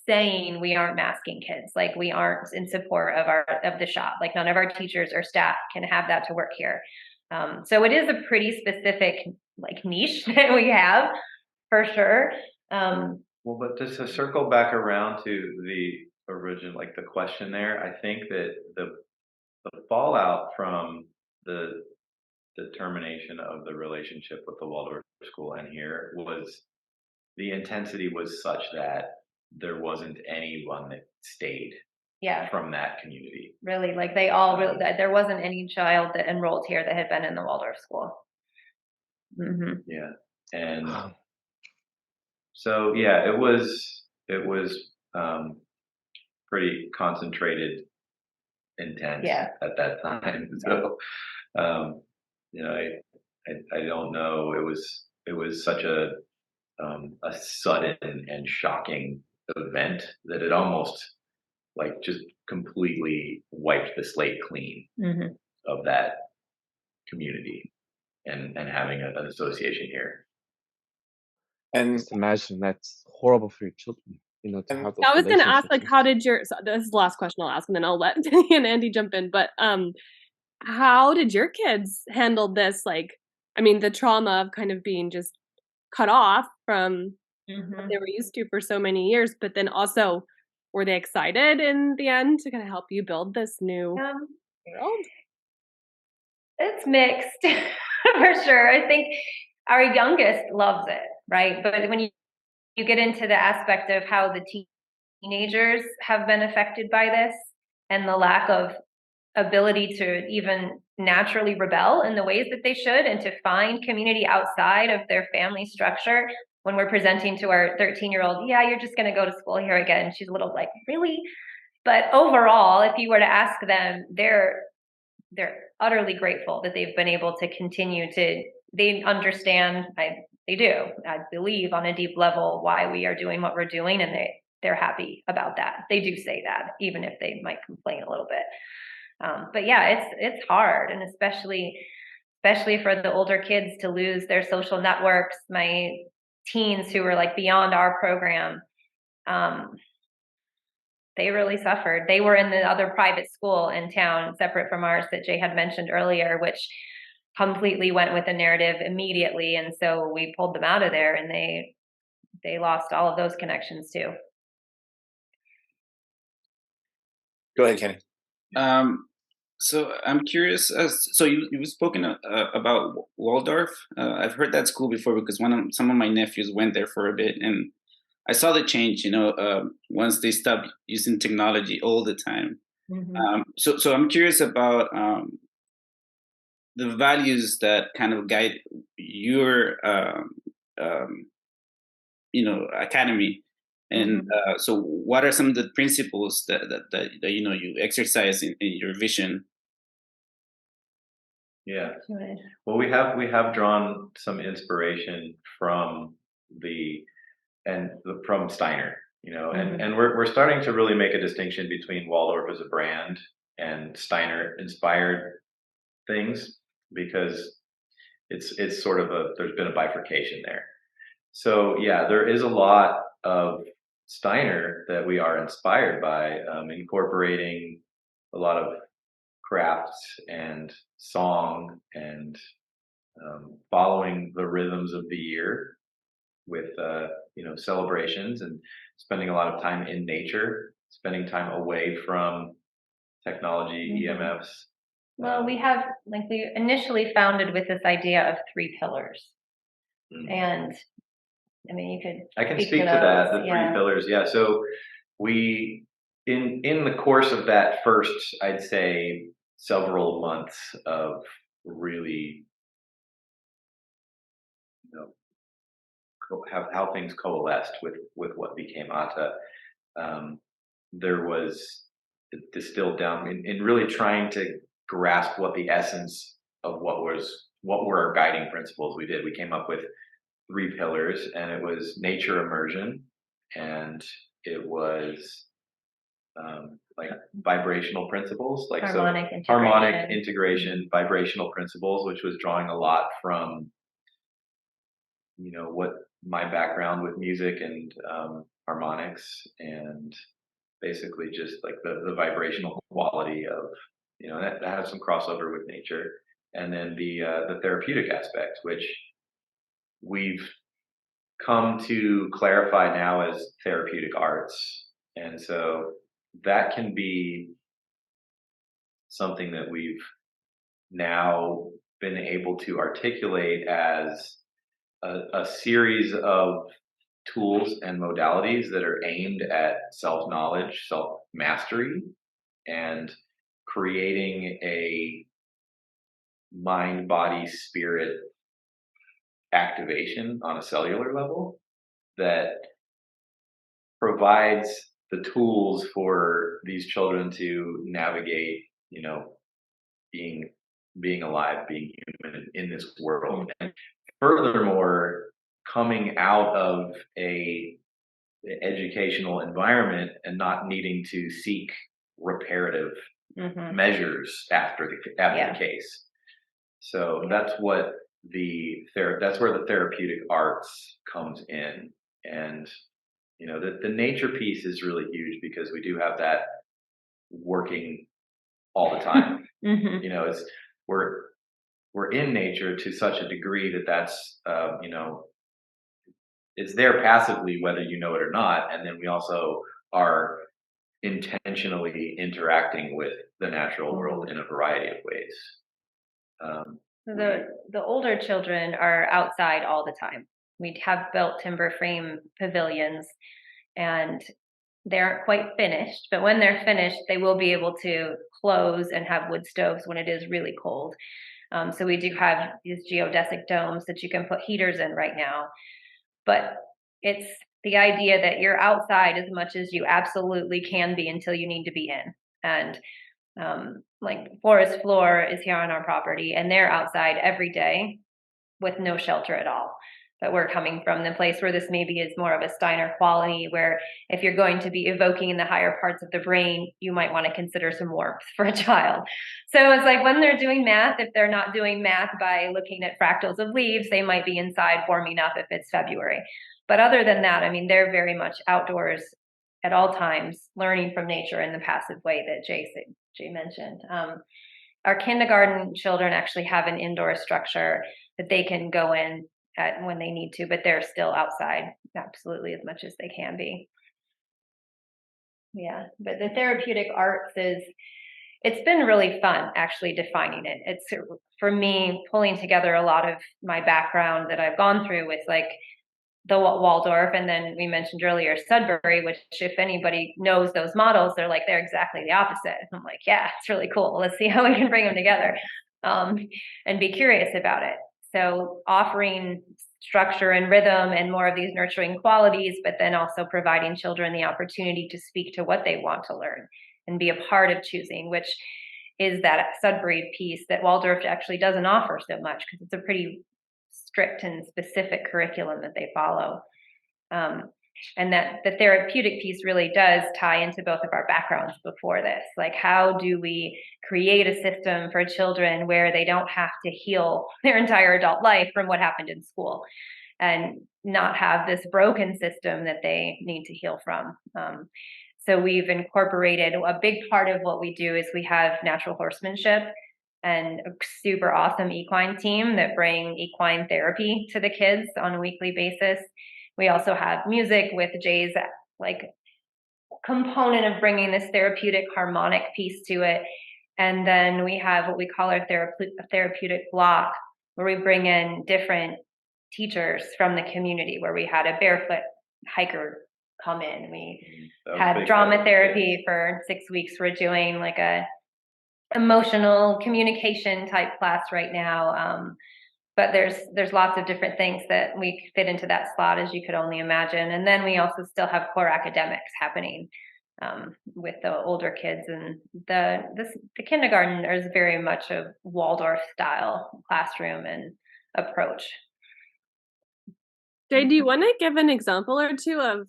S2: saying we aren't masking kids, like we aren't in support of the shop, like none of our teachers or staff can have that to work here. So it is a pretty specific like niche that we have for sure.
S1: Well, but just to circle back around to the original, like the question there, I think that the fallout from the termination of the relationship with the Waldorf school and here was the intensity was such that there wasn't anyone that stayed from that community.
S2: Really, like they all there wasn't any child that enrolled here that had been in the Waldorf school.
S1: Yeah, and so it was pretty concentrated, intense at that time. So I don't know. It was such a sudden and shocking event that it almost like just completely wiped the slate clean of that community and having an association here.
S3: And just imagine that's horrible for your children, to have those.
S5: I was going to ask, like, how did so this is the last question I'll ask, and then I'll let Danny and Andy jump in. But how did your kids handle this? Like, I mean, the trauma of kind of being just cut off from what they were used to for so many years, but then also, were they excited in the end to kind of help you build this new world?
S2: It's mixed for sure. I think our youngest loves it, right? But when you get into the aspect of how the teenagers have been affected by this and the lack of ability to even naturally rebel in the ways that they should and to find community outside of their family structure, when we're presenting to our 13-year-old, you're just going to go to school here again. She's a little like, really? But overall, if you were to ask them, they're utterly grateful that they've been able to continue they understand, they do, I believe on a deep level, why we are doing what we're doing. And they're happy about that. They do say that, even if they might complain a little bit. But yeah, it's hard, and especially for the older kids to lose their social networks. My teens who were like beyond our program, they really suffered. They were in the other private school in town, separate from ours, that Jay had mentioned earlier, which completely went with the narrative immediately. And so we pulled them out of there, and they lost all of those connections too.
S4: Go ahead, Kenny.
S6: So I'm curious. So you've spoken about Waldorf. I've heard that school before because some of my nephews went there for a bit, and I saw the change. Once they stopped using technology all the time.
S2: Mm-hmm.
S6: So I'm curious about the values that kind of guide your academy. And so, what are some of the principles that you exercise in your vision?
S1: Yeah. Well, we have drawn some inspiration from from Steiner, and we're starting to really make a distinction between Waldorf as a brand and Steiner inspired things, because it's sort of there's been a bifurcation there. So yeah, there is a lot of Steiner that we are inspired by, incorporating a lot of crafts and song, and following the rhythms of the year with celebrations, and spending a lot of time in nature, spending time away from technology, EMFs.
S2: Well, we initially founded with this idea of 3 pillars. And I mean,
S1: I can speak to that, the 3 pillars. Yeah. So we, in the course of that first, I'd say, several months of really, how things coalesced with what became AATA. There was distilled down in really trying to grasp what the essence of what were our guiding principles. We came up with 3 pillars, and it was nature immersion, and it was like vibrational principles, like harmonic integration, vibrational principles, which was drawing a lot from what my background with music and harmonics, and basically just like the vibrational quality of that has some crossover with nature. And then the therapeutic aspect, which we've come to clarify now as therapeutic arts. And so that can be something that we've now been able to articulate as a series of tools and modalities that are aimed at self-knowledge, self-mastery, and creating a mind, body, spirit activation on a cellular level that provides the tools for these children to navigate, being alive, being human in this world. And furthermore, coming out of a educational environment and not needing to seek reparative measures after the case. So that's what that's where the therapeutic arts comes in. And the nature piece is really huge, because we do have that working all the time. It's we're in nature to such a degree that's it's there passively, whether you know it or not. And then we also are intentionally interacting with the natural world in a variety of ways.
S2: The older children are outside all the time. We have built timber frame pavilions, and they aren't quite finished, but when they're finished, they will be able to close and have wood stoves when it is really cold. So we do have these geodesic domes that you can put heaters in right now. But it's the idea that you're outside as much as you absolutely can be until you need to be in. And like Forest Floor is here on our property, and they're outside every day with no shelter at all. that we're coming from, the place where this maybe is more of a Steiner quality, where if you're going to be evoking in the higher parts of the brain, you might want to consider some warmth for a child. So it's like when they're doing math, if they're not doing math by looking at fractals of leaves, they might be inside warming up if it's February. But other than that, I mean, they're very much outdoors at all times, learning from nature in the passive way that Jay mentioned. Our kindergarten children actually have an indoor structure that they can go in at when they need to, but they're still outside absolutely as much as they can be. Yeah, but the therapeutic arts it's been really fun actually defining it. It's, for me, pulling together a lot of my background that I've gone through with like the Waldorf, and then we mentioned earlier Sudbury, which if anybody knows those models, they're exactly the opposite. I'm like, yeah, it's really cool. Let's see how we can bring them together, and be curious about it. So offering structure and rhythm and more of these nurturing qualities, but then also providing children the opportunity to speak to what they want to learn and be a part of choosing, which is that Sudbury piece that Waldorf actually doesn't offer so much, because it's a pretty strict and specific curriculum that they follow. And that the therapeutic piece really does tie into both of our backgrounds before this. Like, how do we create a system for children where they don't have to heal their entire adult life from what happened in school, and not have this broken system that they need to heal from? So we've incorporated, a big part of what we do is we have natural horsemanship and a super awesome equine team that bring equine therapy to the kids on a weekly basis. We also have music with Jay's like component of bringing this therapeutic harmonic piece to it. And then we have what we call our therapeutic block, where we bring in different teachers from the community, where we had a barefoot hiker come in. We had drama therapy for 6 weeks. We're doing like a emotional communication type class right now. But there's lots of different things that we fit into that slot, as you could only imagine. And then we also still have core academics happening with the older kids, and the kindergarten is very much a Waldorf style classroom and approach.
S5: Jay, do you want to give an example or two of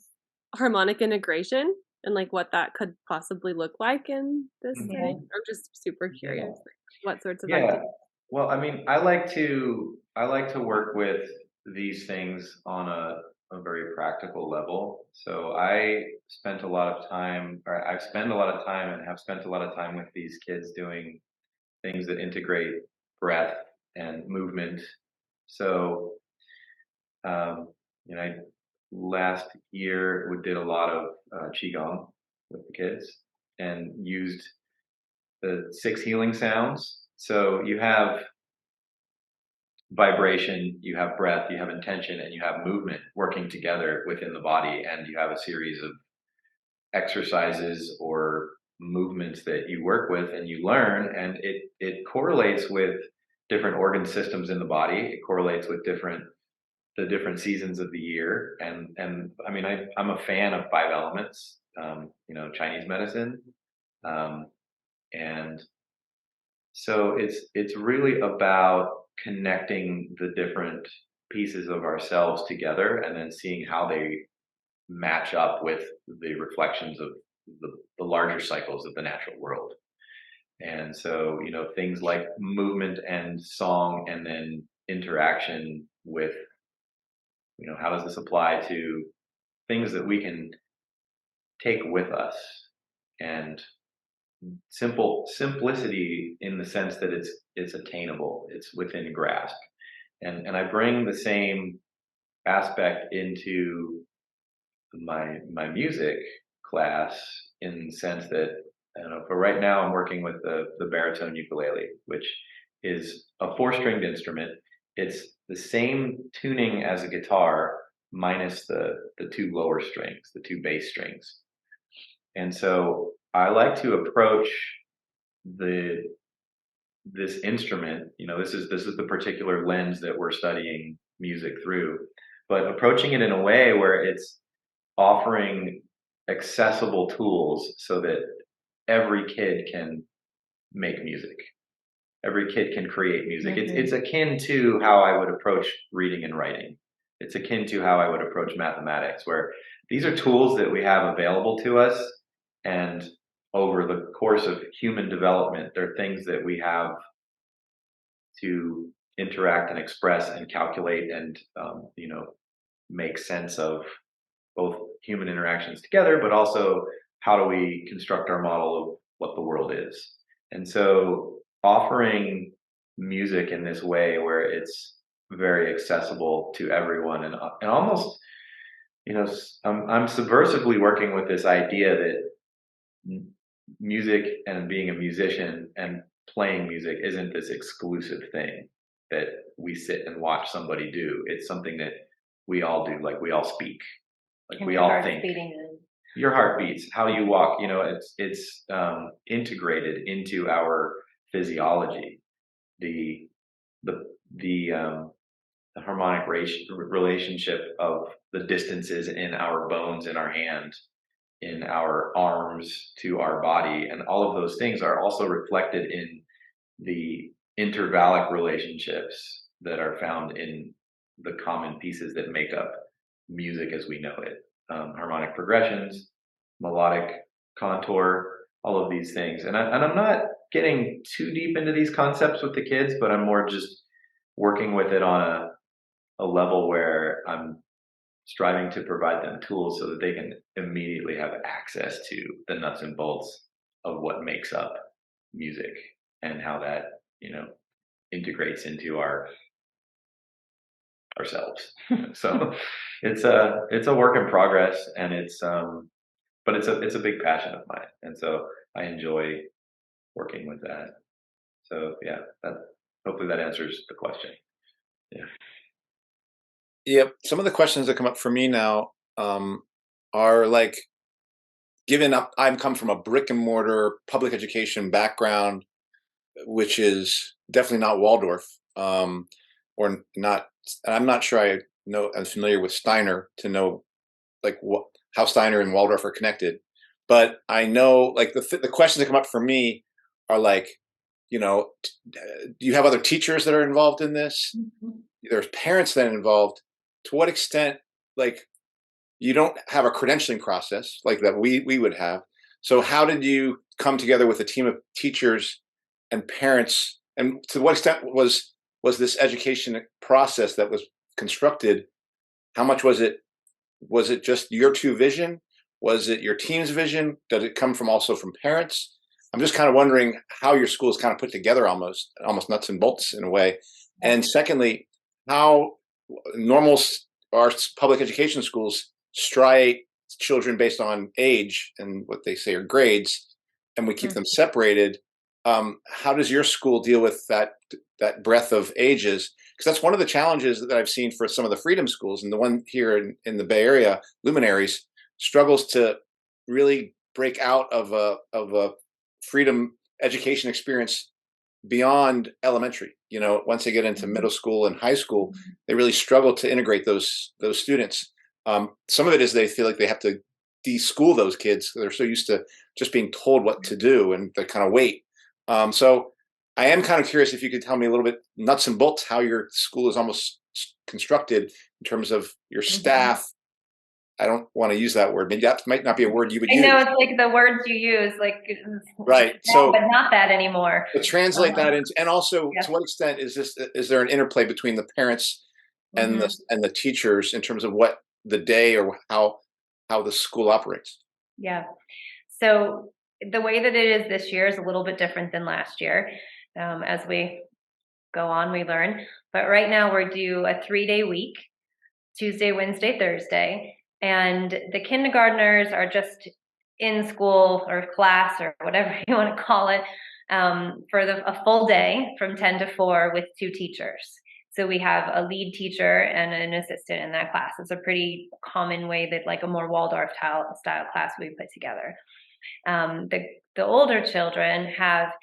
S5: harmonic integration and like what that could possibly look like in this setting? I'm just super curious. What sorts of activities?
S1: Well, I mean, I like to work with these things on a very practical level. So I've spent a lot of time and have spent a lot of time with these kids doing things that integrate breath and movement. So, last year we did a lot of qigong with the kids and used the 6 healing sounds. So you have vibration, you have breath, you have intention, and you have movement working together within the body, and you have a series of exercises or movements that you work with and you learn, and it correlates with different organ systems in the body. It correlates with the different seasons of the year, and I mean, I'm a fan of 5 elements, Chinese medicine, and so it's really about connecting the different pieces of ourselves together and then seeing how they match up with the reflections of the larger cycles of the natural world. And so, things like movement and song, and then interaction with, how does this apply to things that we can take with us, and simplicity in the sense that it's attainable, it's within grasp. And I bring the same aspect into my music class, in the sense that, I don't know, for right now I'm working with the baritone ukulele, which is a 4-stringed instrument. It's the same tuning as a guitar, minus the 2 lower strings, the 2 bass strings. And so I like to approach this instrument, this is the particular lens that we're studying music through, but approaching it in a way where it's offering accessible tools so that every kid can make music. Every kid can create music. It's akin to how I would approach reading and writing. it's akin to how I would approach mathematics, where these are tools that we have available to us, and over the course of human development, they're things that we have to interact and express and calculate and make sense of both human interactions together, but also how do we construct our model of what the world is. And so offering music in this way where it's very accessible to everyone, and almost, I'm subversively working with this idea that music and being a musician and playing music isn't this exclusive thing that we sit and watch somebody do. It's something that we all do, like we all speak, like
S2: And
S1: we
S2: your
S1: all
S2: heart's
S1: think.
S2: beating.
S1: Your heart beats, how you walk, it's integrated into our physiology. The the the um, the harmonic relationship of the distances in our bones, in our hand, in our arms to our body, and all of those things are also reflected in the intervallic relationships that are found in the common pieces that make up music as we know it. Harmonic progressions, melodic contour, all of these things. And I'm not getting too deep into these concepts with the kids, but I'm more just working with it on a level where I'm striving to provide them tools so that they can immediately have access to the nuts and bolts of what makes up music and how that, integrates into ourselves. So it's a work in progress, and but it's a big passion of mine, and so I enjoy working with that. So yeah, hopefully that answers the question. Yeah.
S4: Yep. Some of the questions that come up for me now are like, given up, I'm come from a brick and mortar public education background, which is definitely not Waldorf, or not. I'm not sure I'm familiar with Steiner to know like how Steiner and Waldorf are connected, but I know like the questions that come up for me are like, do you have other teachers that are involved in this?
S2: Mm-hmm.
S4: There's parents that are involved. To what extent, like, you don't have a credentialing process like that we would have. So how did you come together with a team of teachers and parents? And to what extent was this education process that was constructed? How much was it? Was it just your two vision? Was it your team's vision? Did it come from also from parents? I'm just kind of wondering how your school is kind of put together, almost nuts and bolts in a way. And secondly, how normal our public education schools striate children based on age and what they say are grades, and we keep them separated. How does your school deal with that breadth of ages? Because that's one of the challenges that I've seen for some of the freedom schools, and the one here in the Bay Area, Luminaries, struggles to really break out of a freedom education experience beyond elementary. Once they get into middle school and high school, they really struggle to integrate those students. Some of it is they feel like they have to de-school those kids. They're so used to just being told what to do, and they kind of wait. So I am kind of curious if you could tell me a little bit nuts and bolts how your school is almost constructed in terms of your staff. I don't want to use that word. Maybe that might not be a word you would use.
S2: I know, it's like the words you use, like
S4: right.
S2: So, but not that anymore.
S4: To translate that into, and also to what extent is there an interplay between the parents and the teachers in terms of what the day or how the school operates?
S2: Yeah. So the way that it is this year is a little bit different than last year. As we go on, we learn. But right now we're due a 3-day week, Tuesday, Wednesday, Thursday. And the kindergartners are just in school or class or whatever you want to call it for a full day from 10 to 4 with 2 teachers. So we have a lead teacher and an assistant in that class. It's a pretty common way that like a more Waldorf style class we put together. The older children have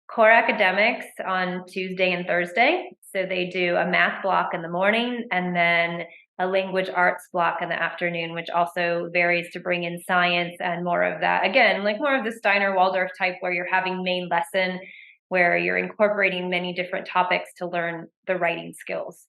S2: core academics on Tuesday and Thursday. So they do a math block in the morning and then a language arts block in the afternoon, which also varies to bring in science and more of that. Again, like more of the Steiner Waldorf type where you're having main lesson, where you're incorporating many different topics to learn the writing skills.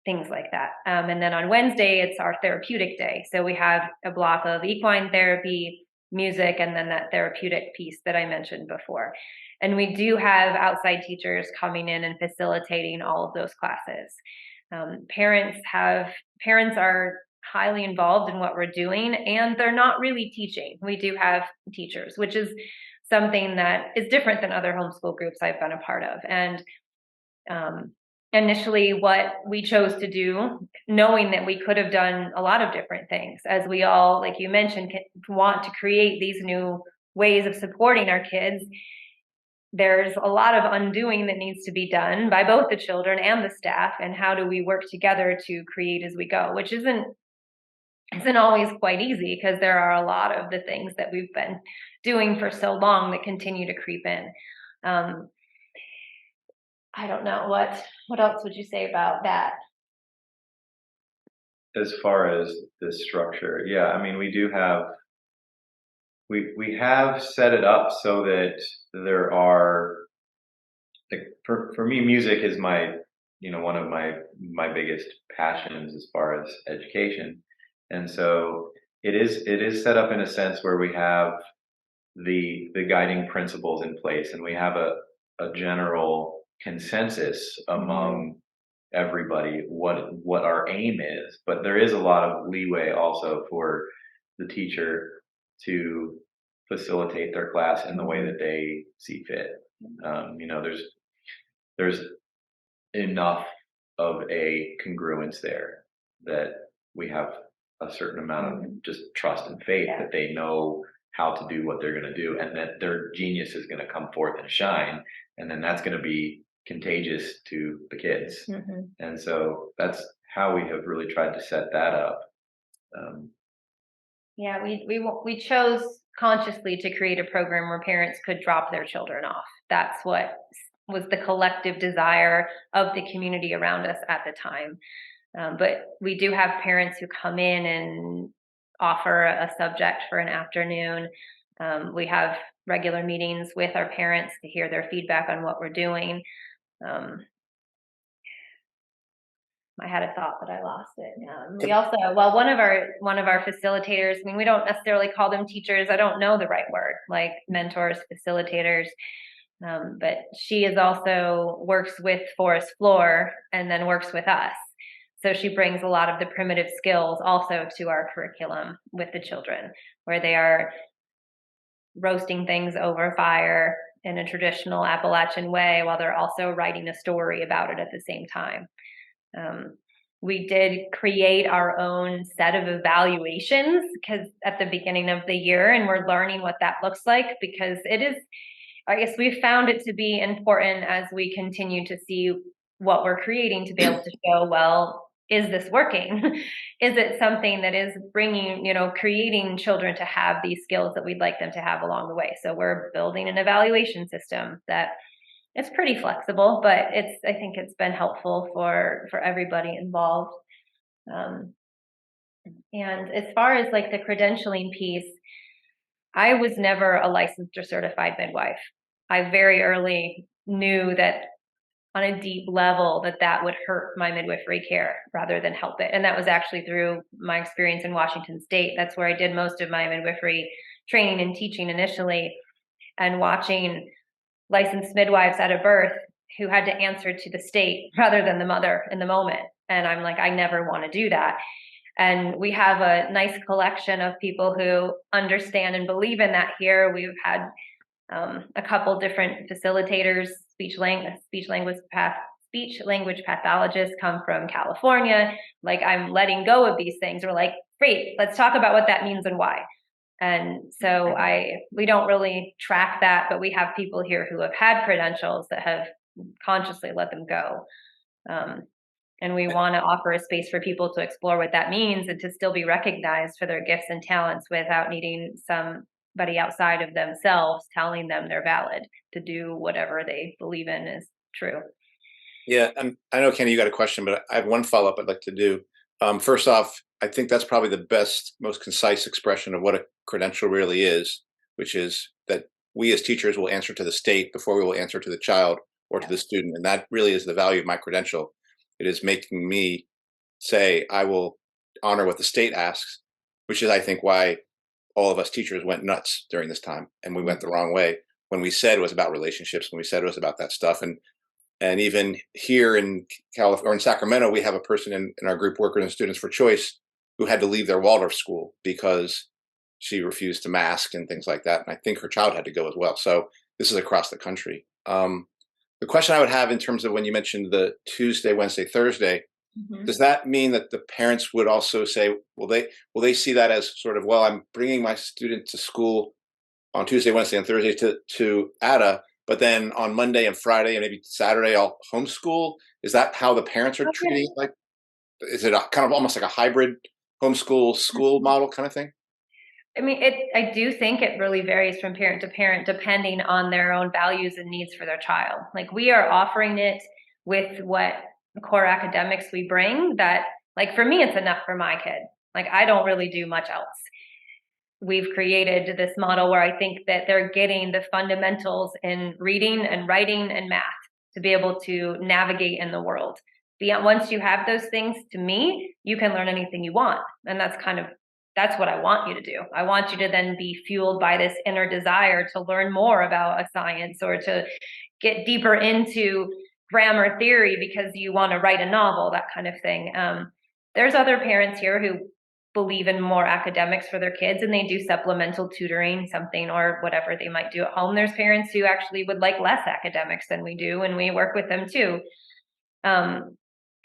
S2: things like that. And then on Wednesday, it's our therapeutic day. So we have a block of equine therapy, music, and then that therapeutic piece that I mentioned before. And we do have outside teachers coming in and facilitating all of those classes. Parents are highly involved in what we're doing, and they're not really teaching. We do have teachers, which is something that is different than other homeschool groups I've been a part of. And initially, what we chose to do, knowing that we could have done a lot of different things, as we all, like you mentioned, want to create these new ways of supporting our kids, there's a lot of undoing that needs to be done by both the children and the staff. And how do we work together to create as we go, which isn't always quite easy, because there are a lot of the things that we've been doing for so long that continue to creep in. I don't know, what else would you say about that?
S1: As far as the structure, yeah, I mean, we have set it up so that there are, like, for me, music is one of my biggest passions as far as education. And so it is set up in a sense where we have the guiding principles in place, and we have a general consensus among everybody what our aim is. But there is a lot of leeway also for the teacher to facilitate their class in the way that they see fit. There's enough of a congruence there that we have a certain amount of just trust and faith that they know how to do what they're going to do, and that their genius is going to come forth and shine, and then that's going to be contagious to the kids. And so that's how we have really tried to set that up.
S2: We chose consciously to create a program where parents could drop their children off. That's what was the collective desire of the community around us at the time. But we do have parents who come in and offer a subject for an afternoon. We have regular meetings with our parents to hear their feedback on what we're doing. I had a thought, but I lost it. We also, one of our facilitators, I mean, we don't necessarily call them teachers. I don't know the right word, like mentors, facilitators. But she is also works with Forest Floor and then works with us. So she brings a lot of the primitive skills also to our curriculum with the children, where they are roasting things over fire in a traditional Appalachian way while they're also writing a story about it at the same time. We did create our own set of evaluations because at the beginning of the year, and we're learning what that looks like, because it is, I guess we found it to be important as we continue to see what we're creating to be able to show, well, is this working? Is it something that is bringing, creating children to have these skills that we'd like them to have along the way? So we're building an evaluation system that it's pretty flexible, but I think it's been helpful for everybody involved. And as far as like the credentialing piece, I was never a licensed or certified midwife. I very early knew that on a deep level that would hurt my midwifery care rather than help it. And that was actually through my experience in Washington State. That's where I did most of my midwifery training and teaching initially, and watching licensed midwives at a birth who had to answer to the state rather than the mother in the moment. And I'm like, I never want to do that. And we have a nice collection of people who understand and believe in that here. We've had a couple different facilitators, speech language pathologists come from California. Like, I'm letting go of these things. We're like, great, let's talk about what that means and why. And so we don't really track that, but we have people here who have had credentials that have consciously let them go. And we want to offer a space for people to explore what that means and to still be recognized for their gifts and talents without needing somebody outside of themselves telling them they're valid to do whatever they believe in is true.
S4: Yeah, and I know, Kenny, you got a question, but I have one follow-up I'd like to do. First off, I think that's probably the best, most concise expression of what a credential really is, which is that we as teachers will answer to the state before we will answer to the child or to the student. And that really is the value of my credential. It is making me say, I will honor what the state asks, which is, I think, why all of us teachers went nuts during this time, and we went the wrong way when we said it was about relationships, when we said it was about that stuff. And even here in California or in Sacramento, we have a person in our group, Workers and Students for Choice, who had to leave their Waldorf school because she refused to mask and things like that. And I think her child had to go as well. So this is across the country. The question I would have in terms of when you mentioned the Tuesday, Wednesday, Thursday, does that mean that the parents would also say, will they see that as sort of, well, I'm bringing my student to school on Tuesday, Wednesday, and Thursday to AATA, but then on Monday and Friday and maybe Saturday I'll homeschool? Is that how the parents are treating it? Like, is it kind of almost like a hybrid homeschool school model kind of thing?
S2: I mean, I do think it really varies from parent to parent, depending on their own values and needs for their child. Like, we are offering it with what core academics we bring that, like, for me, it's enough for my kid. Like, I don't really do much else. We've created this model where I think that they're getting the fundamentals in reading and writing and math to be able to navigate in the world. Once you have those things, to me, you can learn anything you want. And that's what I want you to do. I want you to then be fueled by this inner desire to learn more about a science or to get deeper into grammar theory because you want to write a novel, that kind of thing. There's other parents here who believe in more academics for their kids and they do supplemental tutoring, something or whatever they might do at home. There's parents who actually would like less academics than we do, and we work with them too.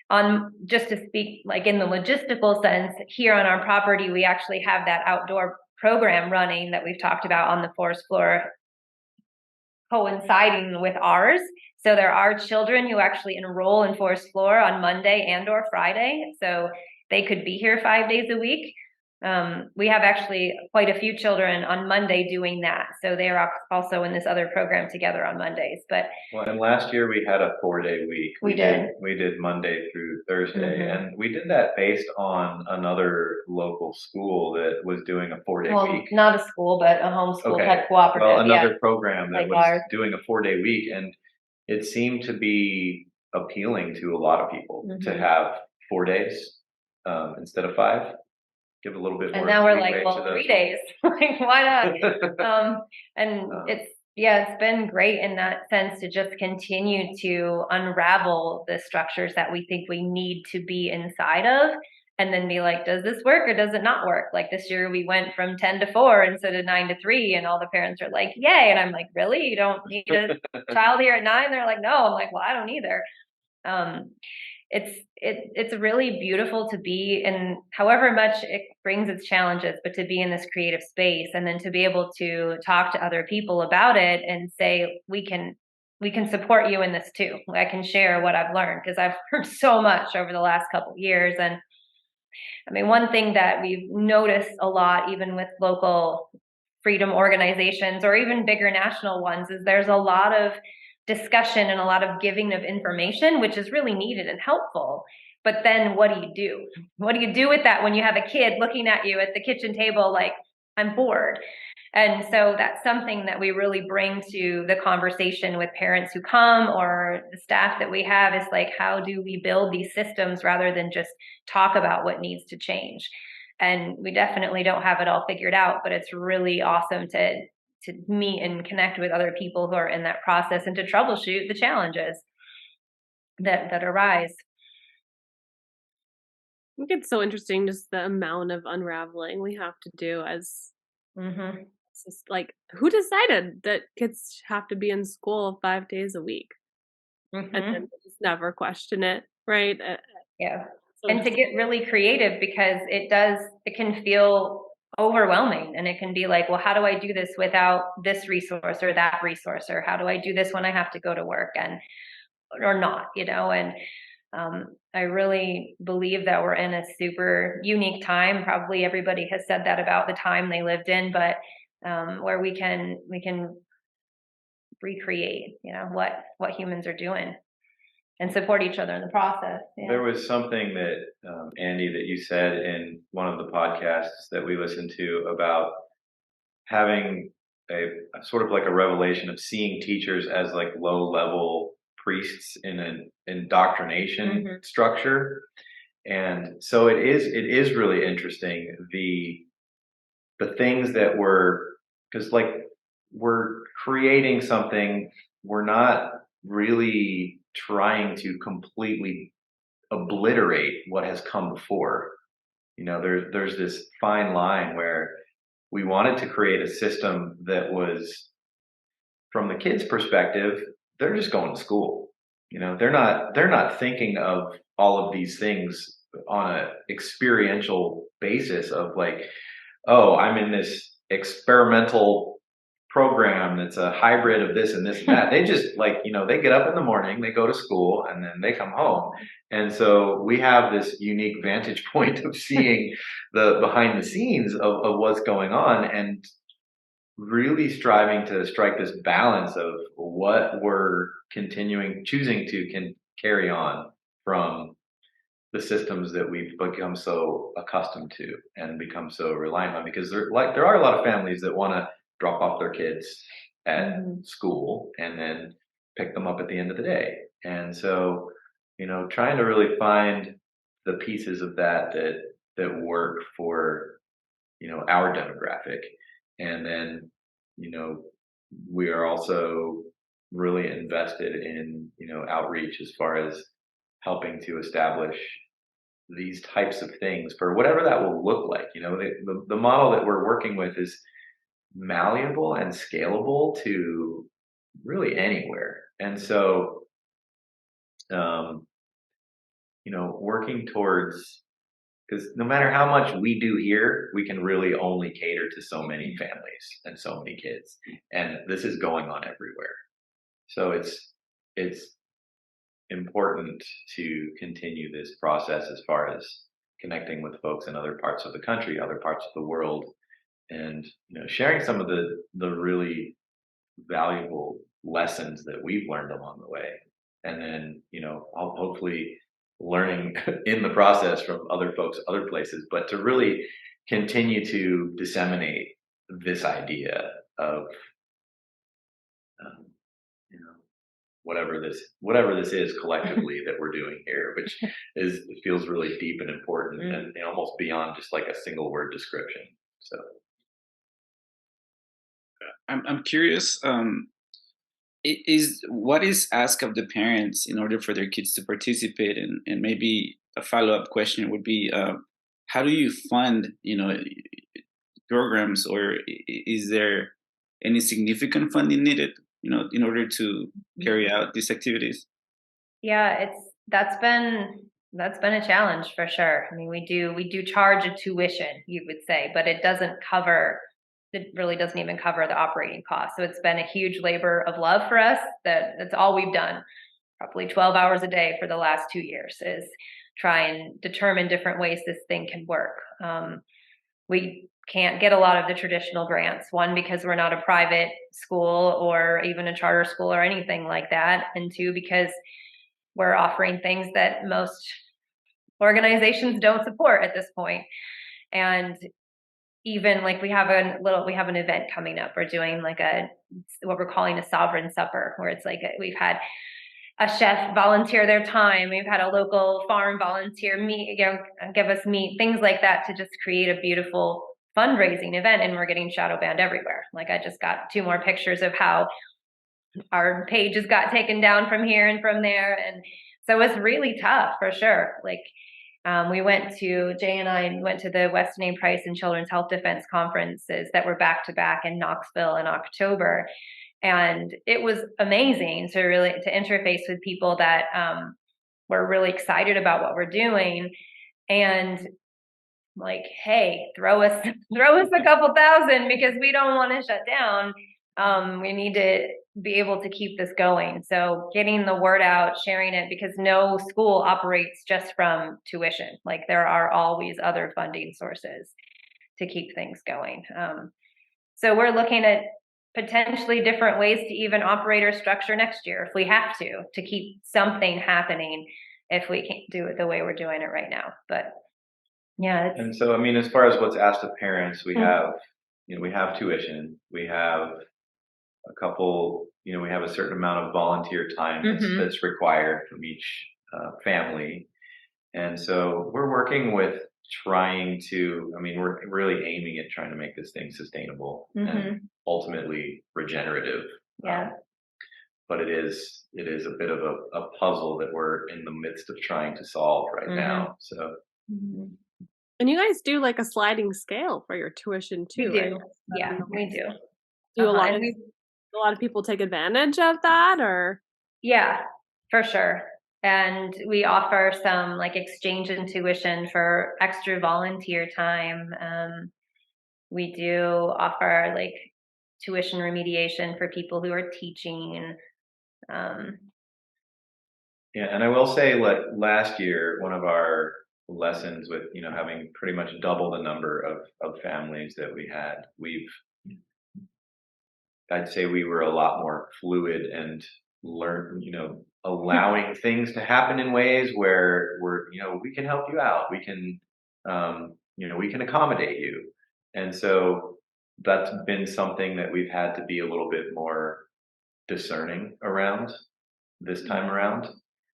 S2: On just to speak like in the logistical sense, here on our property, we actually have that outdoor program running that we've talked about on the forest floor coinciding with ours. So there are children who actually enroll in forest floor on Monday and or Friday. So they could be here 5 days a week. We have actually quite a few children on Monday doing that. So they are also in this other program together on Mondays.
S1: And last year we had a 4-day week.
S2: We did
S1: Monday through Thursday, and we did that based on another local school that was doing a 4-day week.
S2: Not a school, but a homeschool type cooperative.
S1: Well, another program that
S2: like
S1: was
S2: ours.
S1: doing a 4-day week, and it seemed to be appealing to a lot of people to have 4 days instead of 5. Give a little bit more.
S2: And now we're like, well, 3 days. Like, why not? It's been great in that sense to just continue to unravel the structures that we think we need to be inside of, and then be like, does this work or does it not work? Like this year we went from 10 to 4 instead of 9 to 3, and all the parents are like, yay. And I'm like, really? You don't need a child here at 9? They're like, no. I'm like, well, I don't either. It's really beautiful to be in, however much it brings its challenges, but to be in this creative space and then to be able to talk to other people about it and say, we can support you in this too. I can share what I've learned because I've heard so much over the last couple of years. And I mean, one thing that we've noticed a lot, even with local freedom organizations or even bigger national ones, is there's a lot of discussion and a lot of giving of information, which is really needed and helpful. But then what do you do? What do you do with that when you have a kid looking at you at the kitchen table like, I'm bored? And so that's something that we really bring to the conversation with parents who come or the staff that we have, is like, how do we build these systems rather than just talk about what needs to change? And we definitely don't have it all figured out, but it's really awesome to meet and connect with other people who are in that process and to troubleshoot the challenges that arise.
S5: I think it's so interesting, just the amount of unraveling we have to do as it's just like, who decided that kids have to be in school 5 days a week? And then just never question it, right?
S2: Yeah. So and to get really creative, because it can feel overwhelming, and it can be like, well, how do I do this without this resource or that resource, or how do I do this when I have to go to work or not, and I really believe that we're in a super unique time. Probably everybody has said that about the time they lived in, but where we can recreate, what humans are doing and support each other in the process. Yeah.
S1: There was something that, Andy, that you said in one of the podcasts that we listened to about having a sort of like a revelation of seeing teachers as like low level priests in an indoctrination structure. And so it is really interesting, the things that because like we're creating something, we're not really trying to completely obliterate what has come before. There's this fine line where we wanted to create a system that was, from the kids' perspective, they're just going to school. They're not thinking of all of these things on a experiential basis of like, oh, I'm in this experimental program that's a hybrid of this and this and that. They just they get up in the morning, they go to school, and then they come home. And so we have this unique vantage point of seeing the behind the scenes of what's going on, and really striving to strike this balance of what we're choosing to carry on from the systems that we've become so accustomed to and become so reliant on, because there are a lot of families that want to drop off their kids at school and then pick them up at the end of the day. And so, trying to really find the pieces of that work for, our demographic. And then, we are also really invested in, outreach as far as helping to establish these types of things for whatever that will look like. The model that we're working with is malleable and scalable to really anywhere. And so, working towards, because no matter how much we do here, we can really only cater to so many families and so many kids. And this is going on everywhere. So it's important to continue this process as far as connecting with folks in other parts of the country, other parts of the world, and sharing some of the really valuable lessons that we've learned along the way, and then hopefully learning in the process from other folks, other places, but to really continue to disseminate this idea of whatever this is collectively that we're doing here, which feels really deep and important, and almost beyond just like a single word description. So
S6: I'm curious. What is asked of the parents in order for their kids to participate, and maybe a follow-up question would be, how do you fund programs, or is there any significant funding needed in order to carry out these activities?
S2: Yeah, that's been a challenge for sure. I mean, we do charge a tuition, you would say, but it really doesn't even cover the operating costs. So it's been a huge labor of love for us. That's all we've done, probably 12 hours a day for the last 2 years, is try and determine different ways this thing can work. We can't get a lot of the traditional grants, one, because we're not a private school or even a charter school or anything like that, and two, because we're offering things that most organizations don't support at this point. And even like we have an event coming up. We're doing like what we're calling a sovereign supper, where it's like we've had a chef volunteer their time. We've had a local farm volunteer give us meat, things like that, to just create a beautiful fundraising event. And we're getting shadow banned everywhere. Like, I just got 2 more pictures of how our pages got taken down from here and from there. And so it's really tough for sure. Like, Jay and I went to the Weston A. Price and Children's Health Defense conferences that were back to back in Knoxville in October. And it was amazing to interface with people that were really excited about what we're doing, and like, hey, throw us a couple thousand, because we don't want to shut down. We need to be able to keep this going. So getting the word out, sharing it, because no school operates just from tuition. Like, there are always other funding sources to keep things going. So we're looking at potentially different ways to even operate our structure next year if we have to keep something happening, if we can't do it the way we're doing it right now. But yeah.
S1: And so, I mean, as far as what's asked of parents, we have, we have tuition, we have a couple, we have a certain amount of volunteer time that's required from each family. And so we're working with trying to, I mean, we're really aiming at trying to make this thing sustainable and ultimately regenerative.
S2: Yeah.
S1: But it is a bit of a puzzle that we're in the midst of trying to solve right now. So.
S5: And you guys do like a sliding scale for your tuition too,
S2: We
S5: right?
S2: do. Yeah, we do.
S5: Do a lot of people take advantage of that, or?
S2: Yeah, for sure. And we offer some like exchange in tuition for extra volunteer time. We do offer like tuition remediation for people who are teaching.
S1: Yeah, and I will say, like last year, one of our lessons with having pretty much double the number of families that we had, I'd say we were a lot more fluid and allowing things to happen in ways where we can help you out, we can we can accommodate you, and so that's been something that we've had to be a little bit more discerning around this time around.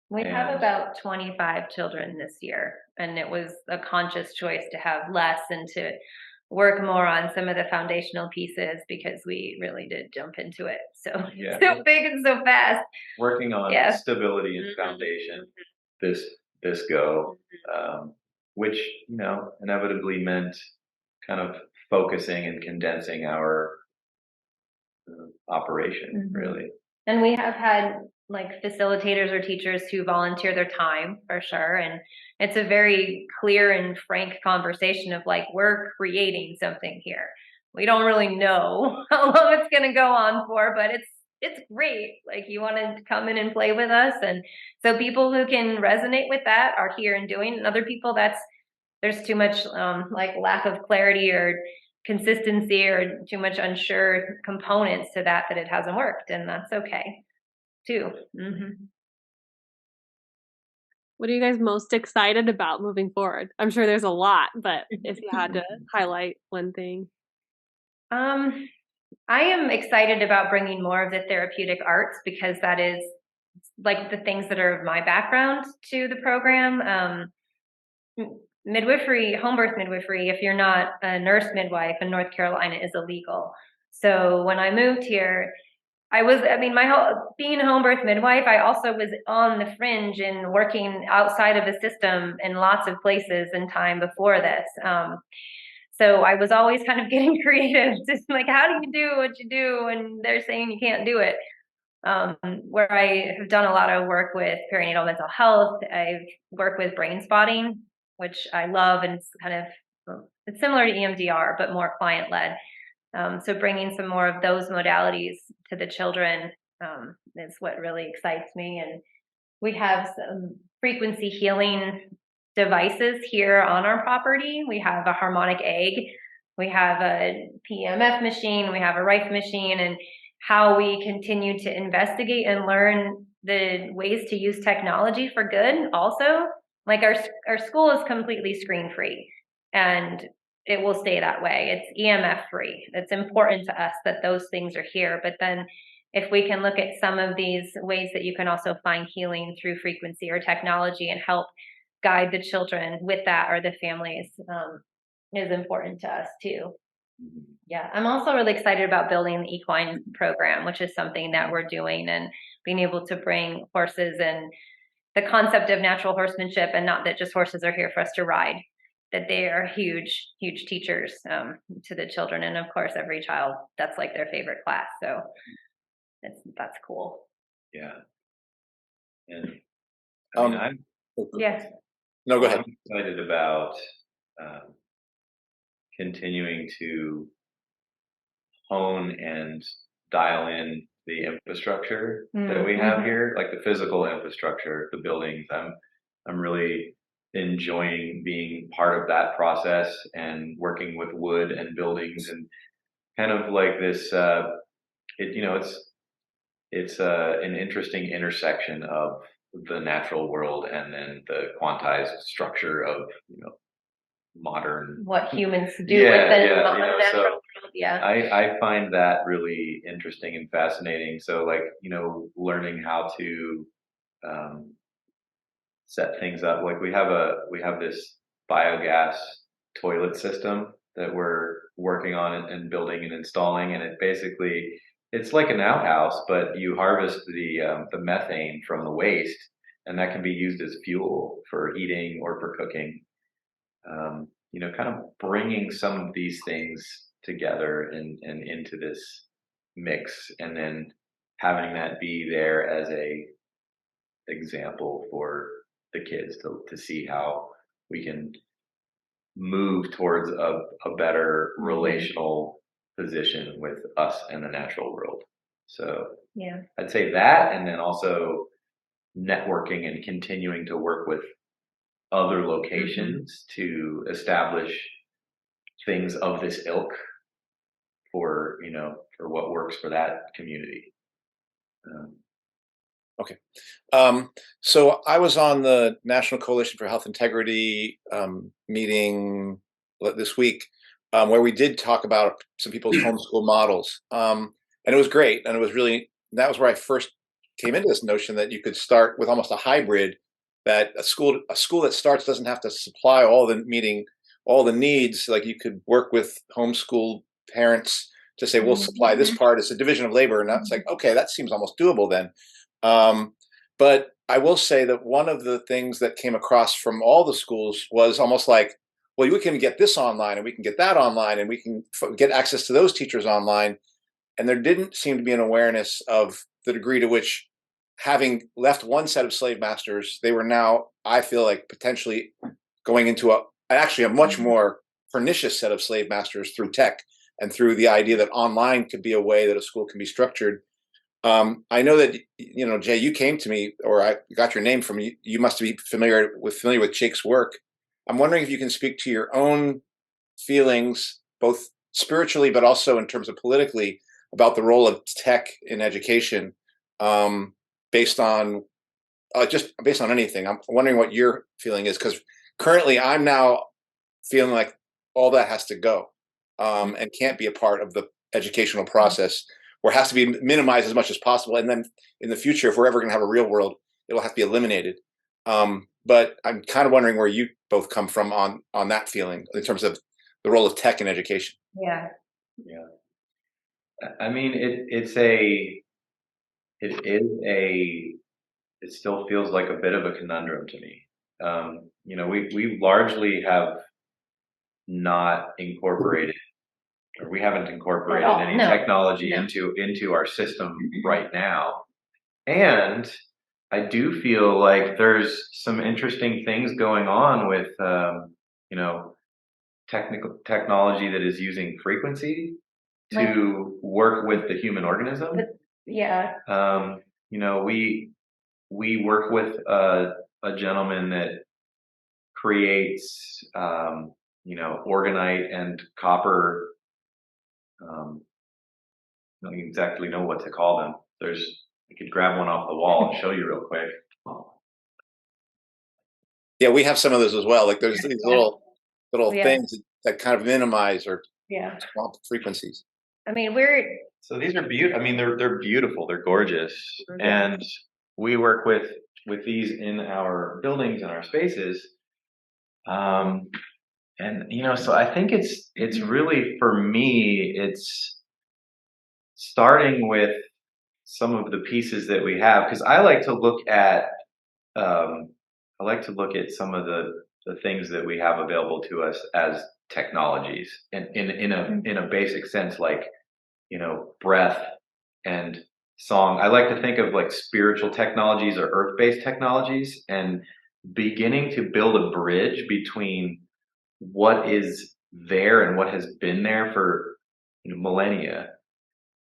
S2: We have about 25 children this year, and it was a conscious choice to have less and to work more on some of the foundational pieces because we really did jump into it so big and so fast.
S1: Working on stability and foundation this go, which inevitably meant kind of focusing and condensing our operation, really.
S2: And we have had like facilitators or teachers who volunteer their time for sure. And it's a very clear and frank conversation of like, we're creating something here. We don't really know how long it's going to go on for, but it's great. Like, you want to come in and play with us. And so people who can resonate with that are here and doing, and other people there's too much like lack of clarity or consistency or too much unsure components to that it hasn't worked, and that's okay too.
S5: What are you guys most excited about moving forward? I'm sure there's a lot, but if you had to highlight one thing.
S2: I am excited about bringing more of the therapeutic arts because that is like the things that are of my background to the program. Midwifery, home birth midwifery, if you're not a nurse midwife in North Carolina, is illegal. So when I moved here, being a home birth midwife, I also was on the fringe and working outside of the system in lots of places in time before this. So I was always kind of getting creative, just like, how do you do what you do? And they're saying you can't do it. Where I have done a lot of work with perinatal mental health, I've worked with brain spotting, which I love, and it's similar to EMDR, but more client-led. So bringing some more of those modalities to the children is what really excites me. And we have some frequency healing devices here on our property. We have a harmonic egg, we have a PEMF machine, we have a Rife machine, and how we continue to investigate and learn the ways to use technology for good also. Like our school is completely screen free, and it will stay that way. It's EMF free. It's important to us that those things are here. But then if we can look at some of these ways that you can also find healing through frequency or technology and help guide the children with that, or the families, is important to us too. Yeah, I'm also really excited about building the equine program, which is something that we're doing, and being able to bring horses and the concept of natural horsemanship, and not that just horses are here for us to ride, that they are huge, huge teachers to the children. And of course, every child, that's like their favorite class. So that's cool.
S1: Yeah. And I'm
S2: yes.
S4: No, go ahead.
S1: I'm excited about continuing to hone and dial in the infrastructure that we have here, like the physical infrastructure, the buildings. I'm really enjoying being part of that process and working with wood and buildings, and kind of like this. It's an interesting intersection of the natural world and then the quantized structure of modern,
S2: what humans do within the natural world. Yeah,
S1: I find that really interesting and fascinating. So, like, learning how to set things up. Like we have this biogas toilet system that we're working on and building and installing, and it's like an outhouse, but you harvest the methane from the waste, and that can be used as fuel for heating or for cooking. Kind of bringing some of these things together and into this mix, and then having that be there as a example for the kids to see how we can move towards a better relational position with us and the natural world. So
S2: yeah,
S1: I'd say that, and then also networking and continuing to work with other locations to establish things of this ilk for what works for that community.
S4: Okay. So I was on the National Coalition for Health Integrity meeting this week, where we did talk about some people's homeschool models. And it was great. And that was where I first came into this notion that you could start with almost a hybrid, that a school that starts doesn't have to supply all the needs. Like, you could work with homeschool parents to say, we'll supply this part. It's a division of labor. And that's like, okay, that seems almost doable then. But I will say that one of the things that came across from all the schools was almost like, well, we can get this online and we can get that online and we can get access to those teachers online. And there didn't seem to be an awareness of the degree to which, having left one set of slave masters, they were now, I feel like, potentially going into a much more pernicious set of slave masters through tech and through the idea that online could be a way that a school can be structured. I know that, Jay, you came to me, or I got your name from you. You must be familiar with Jake's work. I'm wondering if you can speak to your own feelings, both spiritually, but also in terms of politically, about the role of tech in education, based on anything. I'm wondering what your feeling is, because currently I'm now feeling like all that has to go, and can't be a part of the educational process, or has to be minimized as much as possible. And then in the future, if we're ever going to have a real world, it'll have to be eliminated. But I'm kind of wondering where you both come from on that feeling in terms of the role of tech in education.
S2: yeah.
S1: I mean, it still feels like a bit of a conundrum to me. We largely have not incorporated, or we haven't incorporated any technology into our system right now. And I do feel like there's some interesting things going on with, technology that is using frequency to work with the human organism.
S2: Yeah.
S1: We work with a gentleman that creates, organite and copper. I don't exactly know what to call them. I could grab one off the wall and show you real quick.
S4: Yeah, we have some of those as well. Like, there's these little things that kind of minimize or swamp frequencies.
S2: I mean,
S1: so these are beautiful. I mean, they're beautiful. They're gorgeous, and we work with these in our buildings and our spaces. And so I think it's really, for me, it's starting with some of the pieces that we have, because I like to look at some of the things that we have available to us as technologies, and in a basic sense, like, breath and song. I like to think of like spiritual technologies or earth-based technologies, and beginning to build a bridge between what is there and what has been there for millennia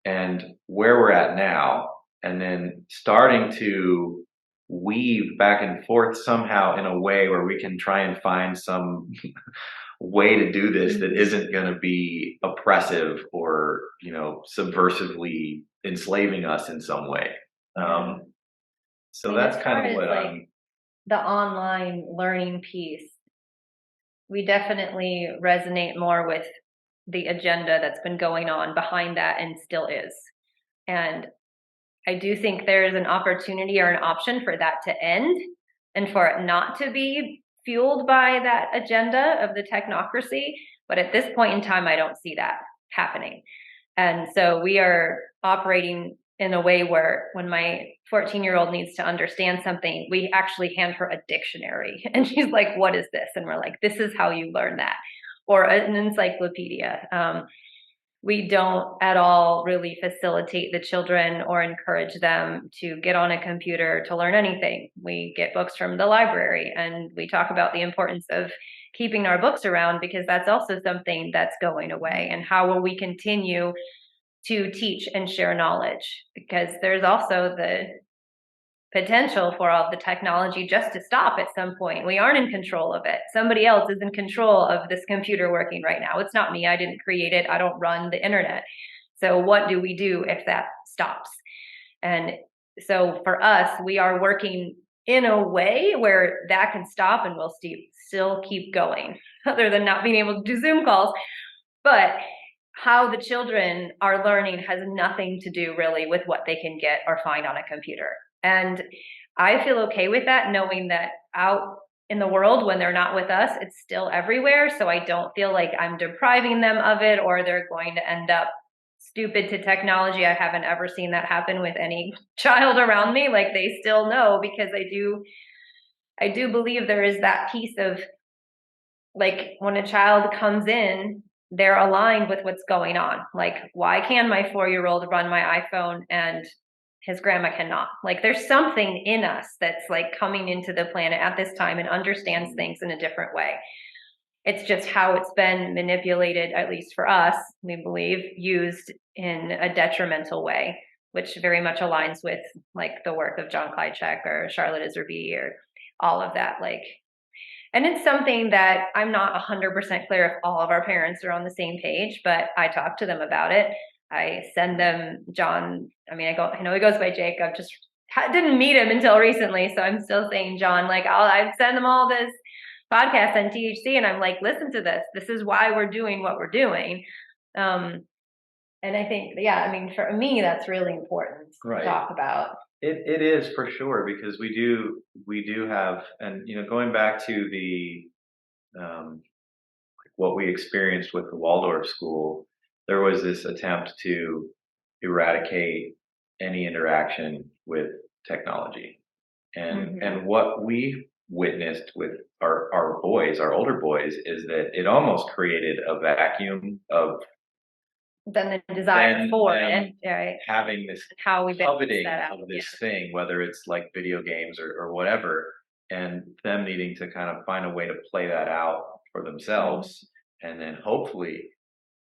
S1: and where we're at now, and then starting to weave back and forth somehow in a way where we can try and find some way to do this that isn't going to be oppressive or subversively enslaving us in some way. So that's kind of what
S2: the online learning piece. We definitely resonate more with the agenda that's been going on behind that, and still is. And I do think there's an opportunity or an option for that to end. and for it not to be fueled by that agenda of the technocracy. But at this point in time, I don't see that happening. And so we are operating in a way where when my 14-year-old needs to understand something, we actually hand her a dictionary. And she's like, what is this? And we're like, this is how you learn that. Or an encyclopedia. We don't at all really facilitate the children or encourage them to get on a computer to learn anything. We get books from the library, and we talk about the importance of keeping our books around, because that's also something that's going away. And how will we continue to teach and share knowledge? Because there's also the potential for all the technology just to stop at some point. We aren't in control of it. Somebody else is in control of this computer working right now. It's not me. I didn't create it. I don't run the internet. So what do we do if that stops? And so for us, we are working in a way where that can stop and we'll still keep going, other than not being able to do Zoom calls. But how the children are learning has nothing to do really with what they can get or find on a computer. And I feel okay with that, knowing that out in the world, when they're not with us, it's still everywhere. So I don't feel like I'm depriving them of it, or they're going to end up stupid to technology. I haven't ever seen that happen with any child around me. Like, they still know, because I do believe there is that piece of, like, when a child comes in, they're aligned with what's going on. Like, why can my 4-year-old run my iPhone and his grandma cannot? Like, there's something in us that's like coming into the planet at this time and understands things in a different way. It's just how it's been manipulated, at least for us, we believe, used in a detrimental way, which very much aligns with like the work of John Kleincheck or Charlotte Iserby or all of that. Like, and it's something that I'm not 100% clear if all of our parents are on the same page, but I talk to them about it. I send them John. I mean, I know he goes by Jake. I just didn't meet him until recently, so I'm still saying John. Like, I send them all this podcast on THC, and I'm like, listen to this. This is why we're doing what we're doing. And I think, yeah, I mean, for me, that's really important to talk about.
S1: It is, for sure, because we do have, and going back to the what we experienced with the Waldorf school, there was this attempt to eradicate any interaction with technology. And what we witnessed with our boys, our older boys, is that it almost created a vacuum of
S2: then the desire for it, right?
S1: Having this coveting of this thing, whether it's like video games or whatever, and them needing to kind of find a way to play that out for themselves, and then hopefully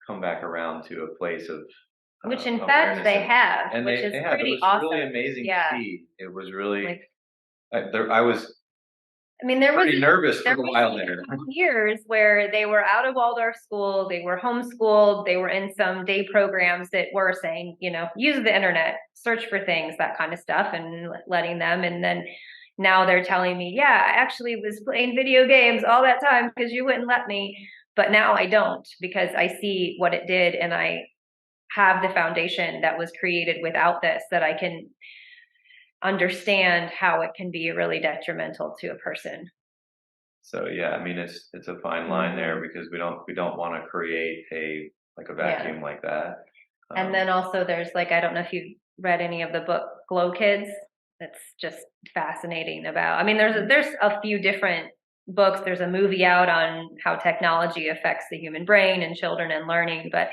S1: come back around to a place of
S2: which in fact they have, and which is pretty awesome.
S1: Really amazing to see. It was really I was. I mean,
S2: there was
S1: pretty nervous for a while there.
S2: Years where they were out of Waldorf school, they were homeschooled, they were in some day programs that were saying, use the internet, search for things, that kind of stuff, and letting them. And then now they're telling me, yeah, I actually was playing video games all that time because you wouldn't let me. But now I don't, because I see what it did, and I have the foundation that was created without this, that I can understand how it can be really detrimental to a person.
S1: So yeah, I mean, it's a fine line there, because we don't want to create a vacuum like that.
S2: And then also there's I don't know if you've read any of the book Glow Kids. It's just fascinating about, I mean, there's a few different books. There's a movie out on how technology affects the human brain and children and learning, but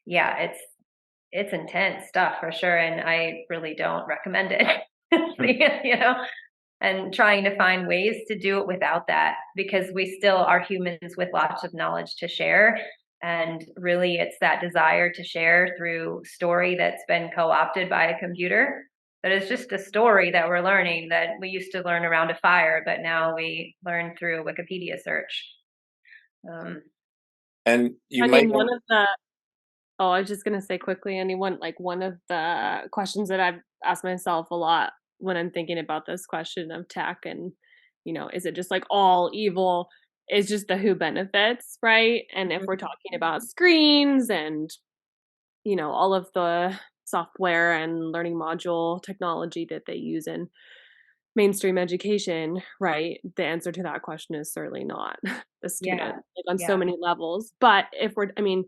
S2: yeah, it's intense stuff for sure, and I really don't recommend it. And trying to find ways to do it without that, because we still are humans with lots of knowledge to share, and really it's that desire to share through story that's been co-opted by a computer. But it's just a story that we're learning, that we used to learn around a fire, but now we learn through a Wikipedia search.
S4: And you might
S5: one of the I was just gonna say quickly, anyone, one of the questions that I've asked myself a lot when I'm thinking about this question of tech and, is it just all evil, is just the who benefits, right? And if we're talking about screens and, all of the software and learning module technology that they use in mainstream education, right? The answer to that question is certainly not the student, like on so many levels. But if we're, I mean,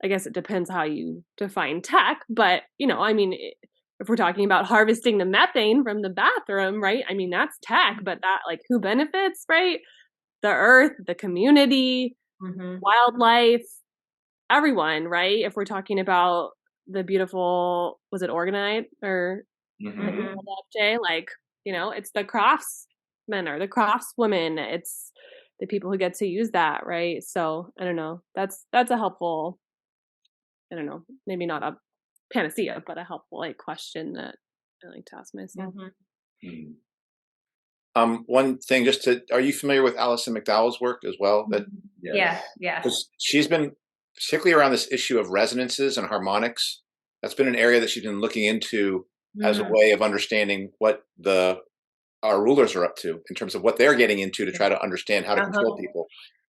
S5: I guess it depends how you define tech, but I mean, if we're talking about harvesting the methane from the bathroom, right? I mean, that's tech, but that, like, who benefits, right? The earth, the community, wildlife, everyone, right? If we're talking about the beautiful, was it organite or that you pulled up, Jay? Like, it's the craftsmen or the craftswomen. It's the people who get to use that, right? So I don't know. That's a helpful, I don't know, maybe not a panacea, but a helpful like question that I like to ask myself.
S4: One thing, are you familiar with Alison McDowell's work as well?
S2: Yeah.
S4: Because she's been, particularly around this issue of resonances and harmonics, that's been an area that she's been looking into as a way of understanding what our rulers are up to in terms of what they're getting into to try to understand how to control people.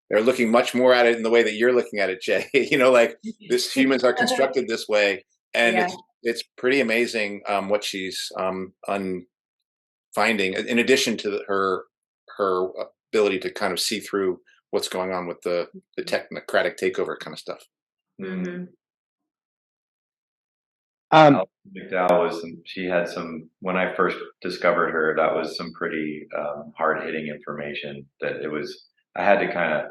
S4: They're looking much more at it in the way that you're looking at it, Jay. Like humans are constructed this way, and it's pretty amazing what she's finding. In addition to her ability to kind of see through what's going on with the technocratic takeover kind of stuff.
S1: McDowell she had some, when I first discovered her, that was some pretty hard-hitting information that I had to kind of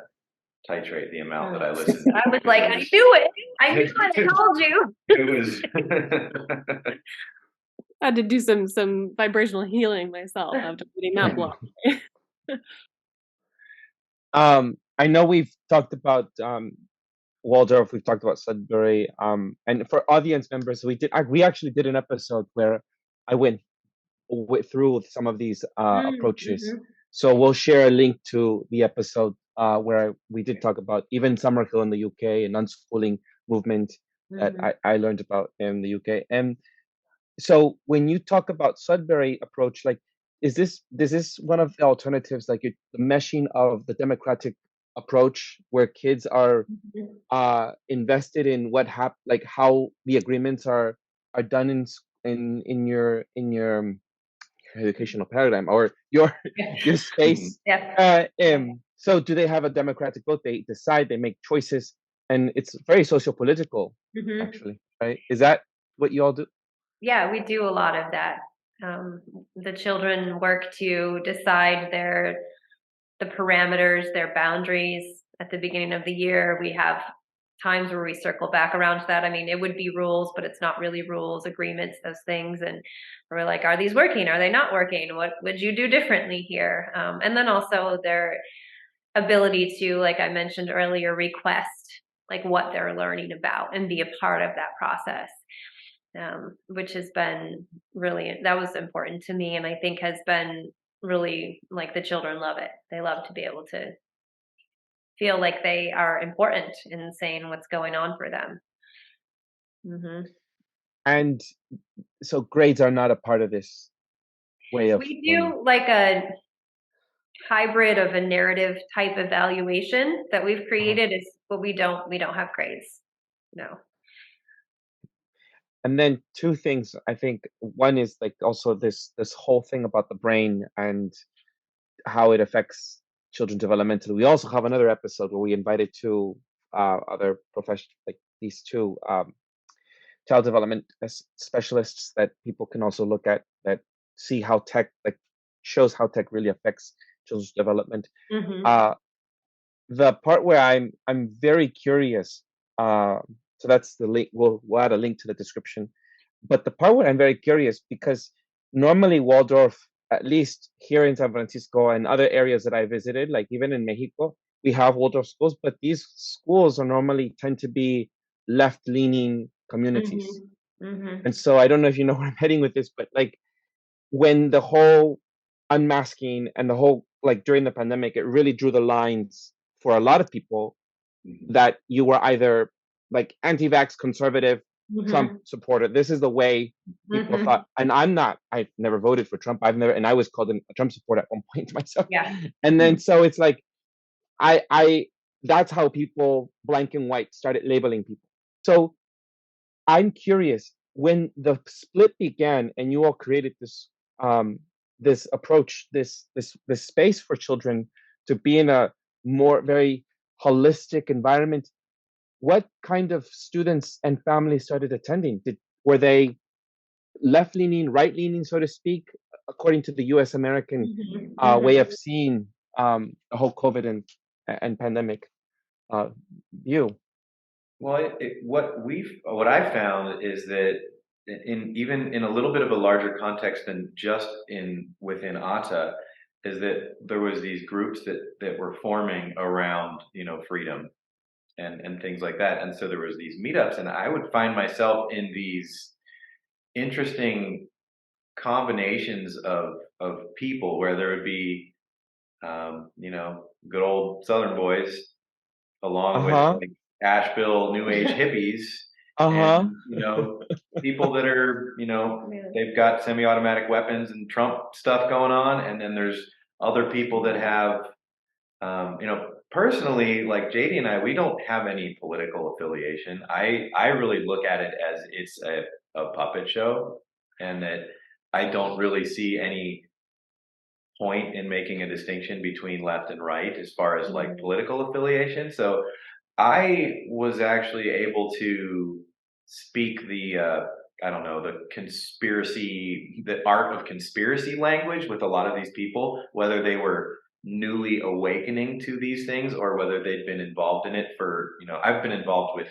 S1: titrate the amount that I listened to.
S2: I was like, I knew it. I knew it. I told you.
S1: It was.
S5: I had to do some vibrational healing myself after reading that blog.
S3: I know we've talked about Waldorf, we've talked about Sudbury, and for audience members, we actually did an episode where I went through some of these approaches. So we'll share a link to the episode where we did talk about even Summerhill in the UK and unschooling movement that I learned about in the UK. And so when you talk about Sudbury approach, like, is this one of the alternatives, like the meshing of the democratic approach where kids are invested in what like how the agreements are done in your educational paradigm or your space? So do they have a democratic vote? They decide, they make choices, and it's very socio-political, actually, right? Is that what you all do?
S2: Yeah, we do a lot of that. The children work to decide the parameters, their boundaries. At the beginning of the year, we have times where we circle back around to that. I mean, it would be rules, but it's not really rules, agreements, those things. And we're like, are these working? Are they not working? What would you do differently here? And then also their ability to, like I mentioned earlier, request like what they're learning about and be a part of that process. Which has been that was important to me, and I think has been really, like, the children love it. They love to be able to feel like they are important in saying what's going on for them.
S3: And so grades are not a part of this way of
S2: we do like a hybrid of a narrative type evaluation that we've created, but we don't have grades. No.
S3: And then two things, I think. One is like also this whole thing about the brain and how it affects children developmentally. We also have another episode where we invited two other professionals, like these two child development specialists that people can also look at, that see how tech, like, shows how tech really affects children's development. The part where I'm very curious, so that's the link. We'll add a link to the description. But the part where I'm very curious, because normally Waldorf, at least here in San Francisco and other areas that I visited, like even in Mexico, we have Waldorf schools, but these schools are normally tend to be left-leaning communities. And so I don't know if you know where I'm heading with this, but like when the whole unmasking and the whole, like during the pandemic, it really drew the lines for a lot of people that you were either like anti-vax, conservative, Trump supporter. This is the way people thought. And I've never voted for Trump. And I was called a Trump supporter at one point myself. And then so it's like, that's how people, blank and white, started labeling people. So I'm curious, when the split began and you all created this this approach, this space for children to be in a more very holistic environment, what kind of students and families started attending? Were they left leaning, right leaning, so to speak, according to the U.S. American way of seeing the whole COVID and pandemic view?
S1: Well, what I found is that even in a little bit of a larger context than just within AATA, is that there was these groups that were forming around, freedom and things like that. And so there was these meetups, and I would find myself in these interesting combinations of people where there would be, good old Southern boys along with like Asheville New Age hippies, and people that are, they've got semi-automatic weapons and Trump stuff going on, and then there's other people that have, personally, like Jaydee and I, we don't have any political affiliation. I really look at it as it's a puppet show, and that I don't really see any point in making a distinction between left and right as far as like political affiliation. So I was actually able to speak the the art of conspiracy language with a lot of these people, whether they were newly awakening to these things or whether they'd been involved in it for, I've been involved with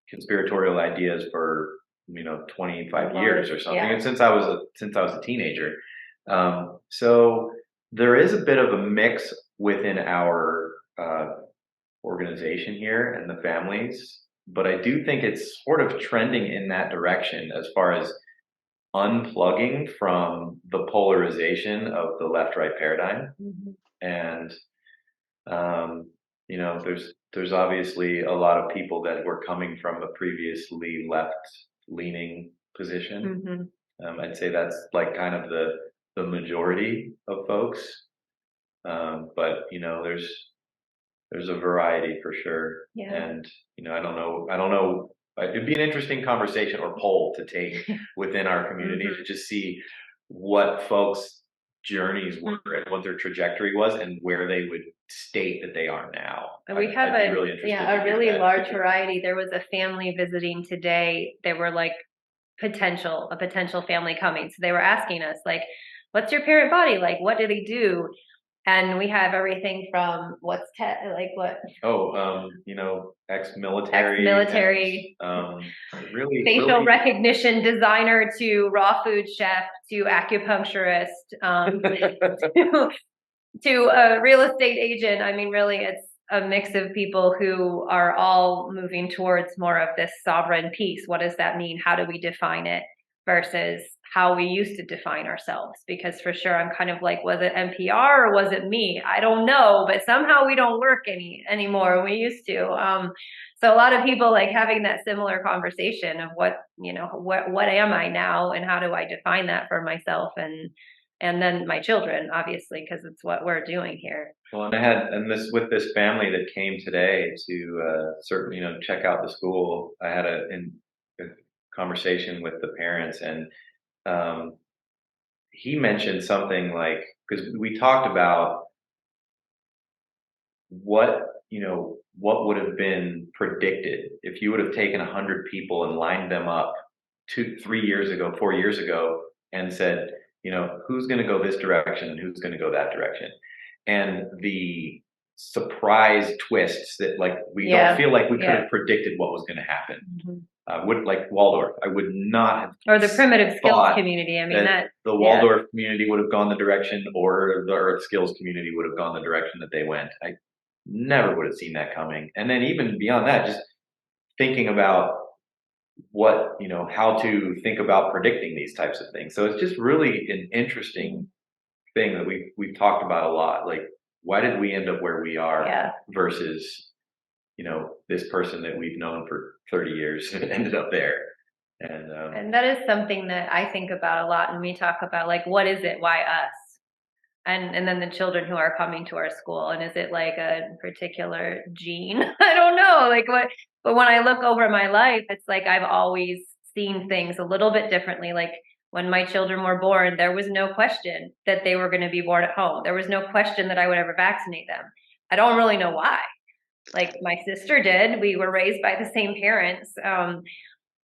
S1: conspiratorial ideas for 25 years or something, and since I was a teenager. So there is a bit of a mix within our organization here and the families, but I do think it's sort of trending in that direction as far as unplugging from the polarization of the left-right paradigm. And there's obviously a lot of people that were coming from a previously left-leaning position. I'd say that's like kind of the majority of folks, but there's a variety for sure. And I don't know. It'd be an interesting conversation or poll to take within our community to just see what folks' journeys were and what their trajectory was and where they would state that they are now.
S2: And we have a really large variety. There was a family visiting today. They were like a potential family coming. So they were asking us like, what's your parent body like? What do they do? And we have everything from ex-military,
S1: really
S2: facial recognition designer to raw food chef to acupuncturist, to a real estate agent. I mean, really, it's a mix of people who are all moving towards more of this sovereign peace. What does that mean? How do we define it versus how we used to define ourselves? Because for sure, I'm kind of like, was it NPR or was it me? I don't know, but somehow we don't work anymore. We used to. So a lot of people like having that similar conversation of what am I now and how do I define that for myself and then my children, obviously, because it's what we're doing here.
S1: Well, and with this family that came today to check out the school, I had a conversation with the parents, and he mentioned something like, because we talked about what would have been predicted if you would have taken 100 people and lined them up 4 years ago and said, who's going to go this direction and who's going to go that direction, and the surprise twists that like we don't feel like we could have predicted what was going to happen. Like Waldorf, I would not have.
S2: Or the primitive skills community. I mean, that
S1: the Waldorf community would have gone the direction, or the Earth Skills community would have gone the direction that they went. I never would have seen that coming. And then even beyond that, just thinking about how to think about predicting these types of things. So it's just really an interesting thing that we've talked about a lot. Like, why did we end up where we are versus this person that we've known for 30 years ended up there. And
S2: that is something that I think about a lot when we talk about like, what is it? Why us? And then the children who are coming to our school, and is it like a particular gene? I don't know, like what, but when I look over my life, it's like I've always seen things a little bit differently. Like when my children were born, there was no question that they were going to be born at home. There was no question that I would ever vaccinate them. I don't really know why. Like my sister did. We were raised by the same parents.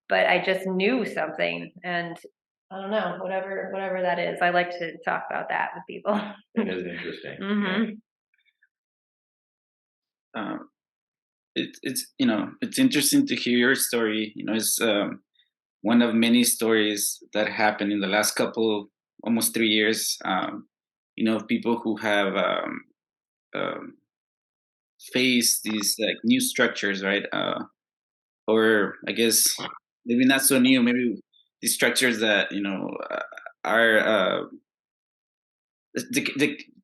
S2: But I just knew something, and I don't know, whatever that is. I like to talk about that with people.
S1: It is interesting.
S2: Mm-hmm.
S6: It's it's interesting to hear your story. It's one of many stories that happened in the last almost 3 years. People who have um, faced these like new structures, right? Or I guess maybe not so new. Maybe these structures that are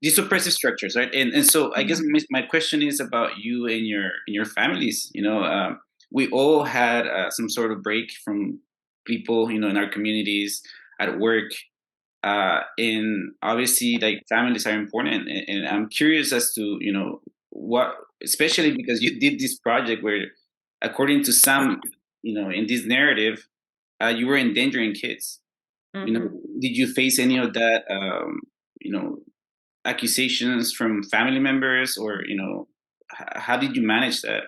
S6: these oppressive structures, right? And so I guess my question is about you and your families. We all had some sort of break from people, in our communities, at work, and obviously, like families are important. And I'm curious as to what, especially because you did this project where, according to some, in this narrative, you were endangering kids. Did you face any of that? Accusations from family members, or how did you manage that?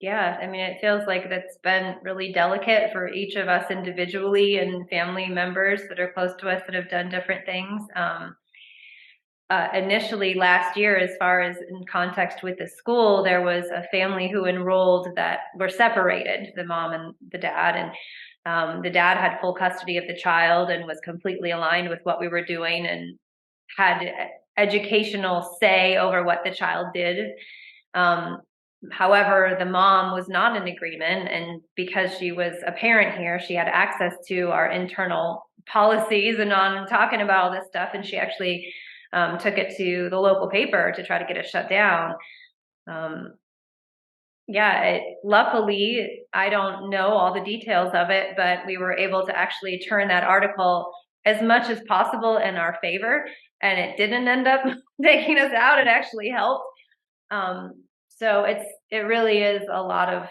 S2: Yeah, I mean, it feels like that's been really delicate for each of us individually and family members that are close to us that have done different things. Initially last year, as far as in context with the school, there was a family who enrolled that were separated, the mom and the dad, and the dad had full custody of the child and was completely aligned with what we were doing and had educational say over what the child did. However, the mom was not in agreement, and because she was a parent here, she had access to our internal policies and on talking about all this stuff, and she actually took it to the local paper to try to get it shut down. Luckily, I don't know all the details of it, but we were able to actually turn that article as much as possible in our favor, and it didn't end up taking us out. It actually helped. So it really is a lot of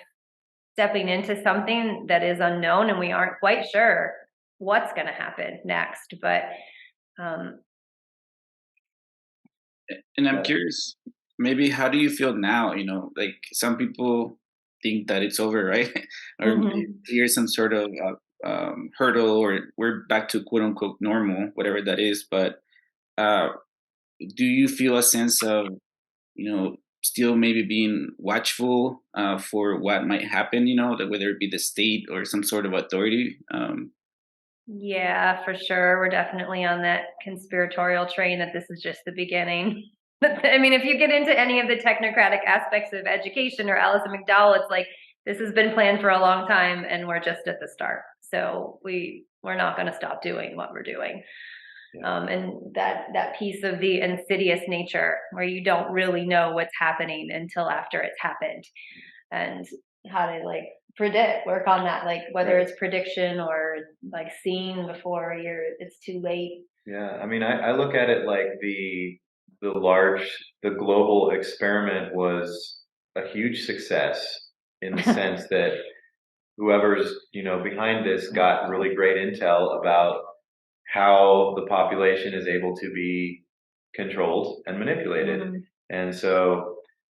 S2: stepping into something that is unknown, and we aren't quite sure what's going to happen next. But
S6: and I'm curious, maybe how do you feel now? Like some people think that it's over, right? Or here's some sort of hurdle, or we're back to quote unquote normal, whatever that is. But do you feel a sense of, still maybe being watchful for what might happen, that whether it be the state or some sort of authority?
S2: Yeah, for sure. We're definitely on that conspiratorial train that this is just the beginning. I mean, if you get into any of the technocratic aspects of education or Alison McDowell, it's like this has been planned for a long time and we're just at the start. So we're not going to stop doing what we're doing. Yeah. And that piece of the insidious nature where you don't really know what's happening until after it's happened, and how to work on that, like whether it's prediction or like seeing before it's too late.
S1: Yeah, I mean, I look at it like the global experiment was a huge success in the sense that whoever's behind this got really great intel about how the population is able to be controlled and manipulated. And so,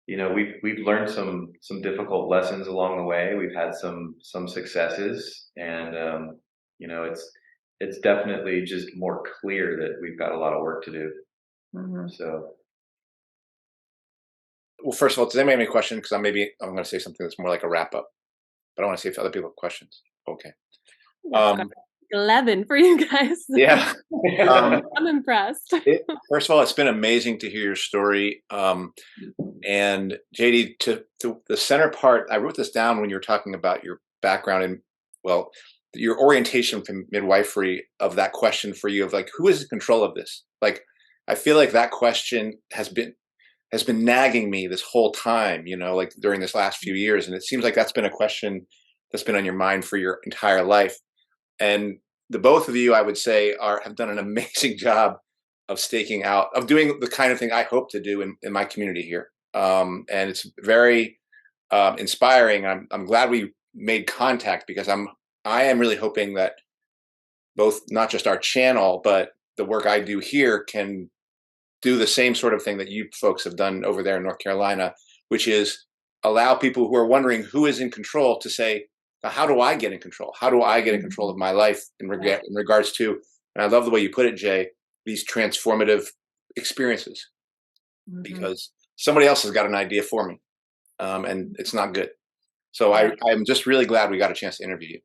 S1: we've learned some difficult lessons along the way. We've had some successes, and it's definitely just more clear that we've got a lot of work to do. So,
S4: well, first of all, does anybody have any questions? Because I'm going to say something that's more like a wrap up, but I want to see if other people have questions. Okay.
S5: 11 for you guys.
S4: Yeah.
S5: I'm impressed.
S4: First of all, it's been amazing to hear your story. And Jaydee, to the center part, I wrote this down when you were talking about your background and, well, your orientation from midwifery, of that question for you of like, who is in control of this? Like, I feel like that question has been nagging me this whole time, like during this last few years. And it seems like that's been a question that's been on your mind for your entire life. And the both of you, I would say, have done an amazing job of staking out, of doing the kind of thing I hope to do in my community here. And it's very inspiring. I'm glad we made contact, because I am really hoping that both not just our channel, but the work I do here can do the same sort of thing that you folks have done over there in North Carolina, which is allow people who are wondering who is in control to say, how do I get in control? How do I get in control of my life in regards to, and I love the way you put it, Jay, these transformative experiences, because somebody else has got an idea for me, and it's not good. So I'm just really glad we got a chance to interview you.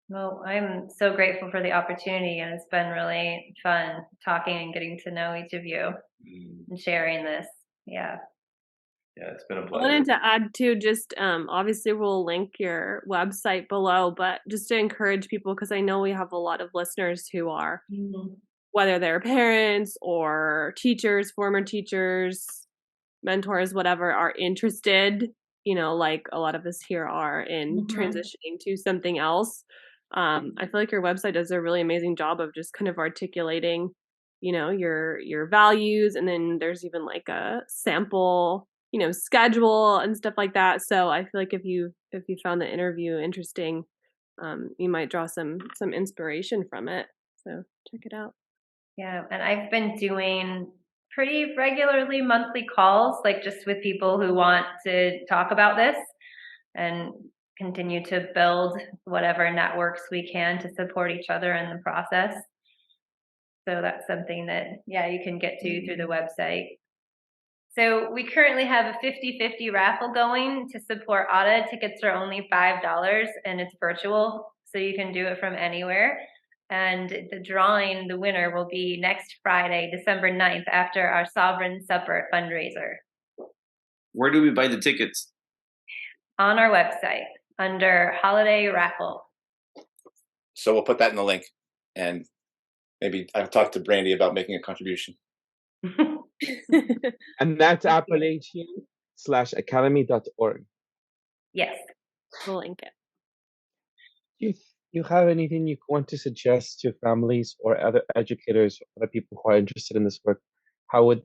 S2: Well, I'm so grateful for the opportunity, and it's been really fun talking and getting to know each of you and sharing this. Yeah,
S1: it's been a pleasure.
S5: I wanted to add too, just obviously we'll link your website below, but just to encourage people, because I know we have a lot of listeners who are, whether they're parents or teachers, former teachers, mentors, whatever, are interested, like a lot of us here are, in transitioning to something else. I feel like your website does a really amazing job of just kind of articulating, your values, and then there's even like a sample, schedule and stuff like that. So I feel like if you found the interview interesting, you might draw some inspiration from it. So check it out.
S2: Yeah, and I've been doing pretty regularly monthly calls, like just with people who want to talk about this and continue to build whatever networks we can to support each other in the process. So that's something that, you can get to through the website. So we currently have a 50-50 raffle going to support AATA. Tickets are only $5 and it's virtual, so you can do it from anywhere. And the drawing, the winner, will be next Friday, December 9th, after our Sovereign Supper fundraiser.
S6: Where do we buy the tickets?
S2: On our website under Holiday Raffle.
S4: So we'll put that in the link, and maybe I've talked to Brandy about making a contribution.
S3: And that's Appalachian/academy.org.
S2: Yes.
S5: We'll link it.
S3: Do you have anything you want to suggest to families or other educators or other people who are interested in this work? How would,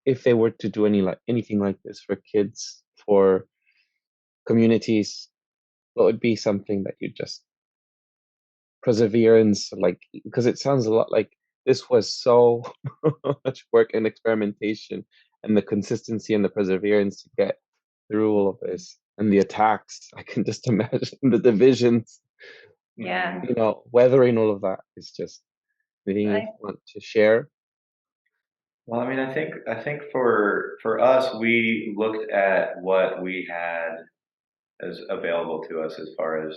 S3: if they were to do anything like this for kids, for communities, what would be something that you just perseverance, because it sounds a lot like this was so much work and experimentation, and the consistency and the perseverance to get through all of this, and the attacks. I can just imagine the divisions.
S2: Yeah.
S3: Weathering all of that is just anything you want to share.
S1: Well, I mean, I think for us, we looked at what we had as available to us as far as,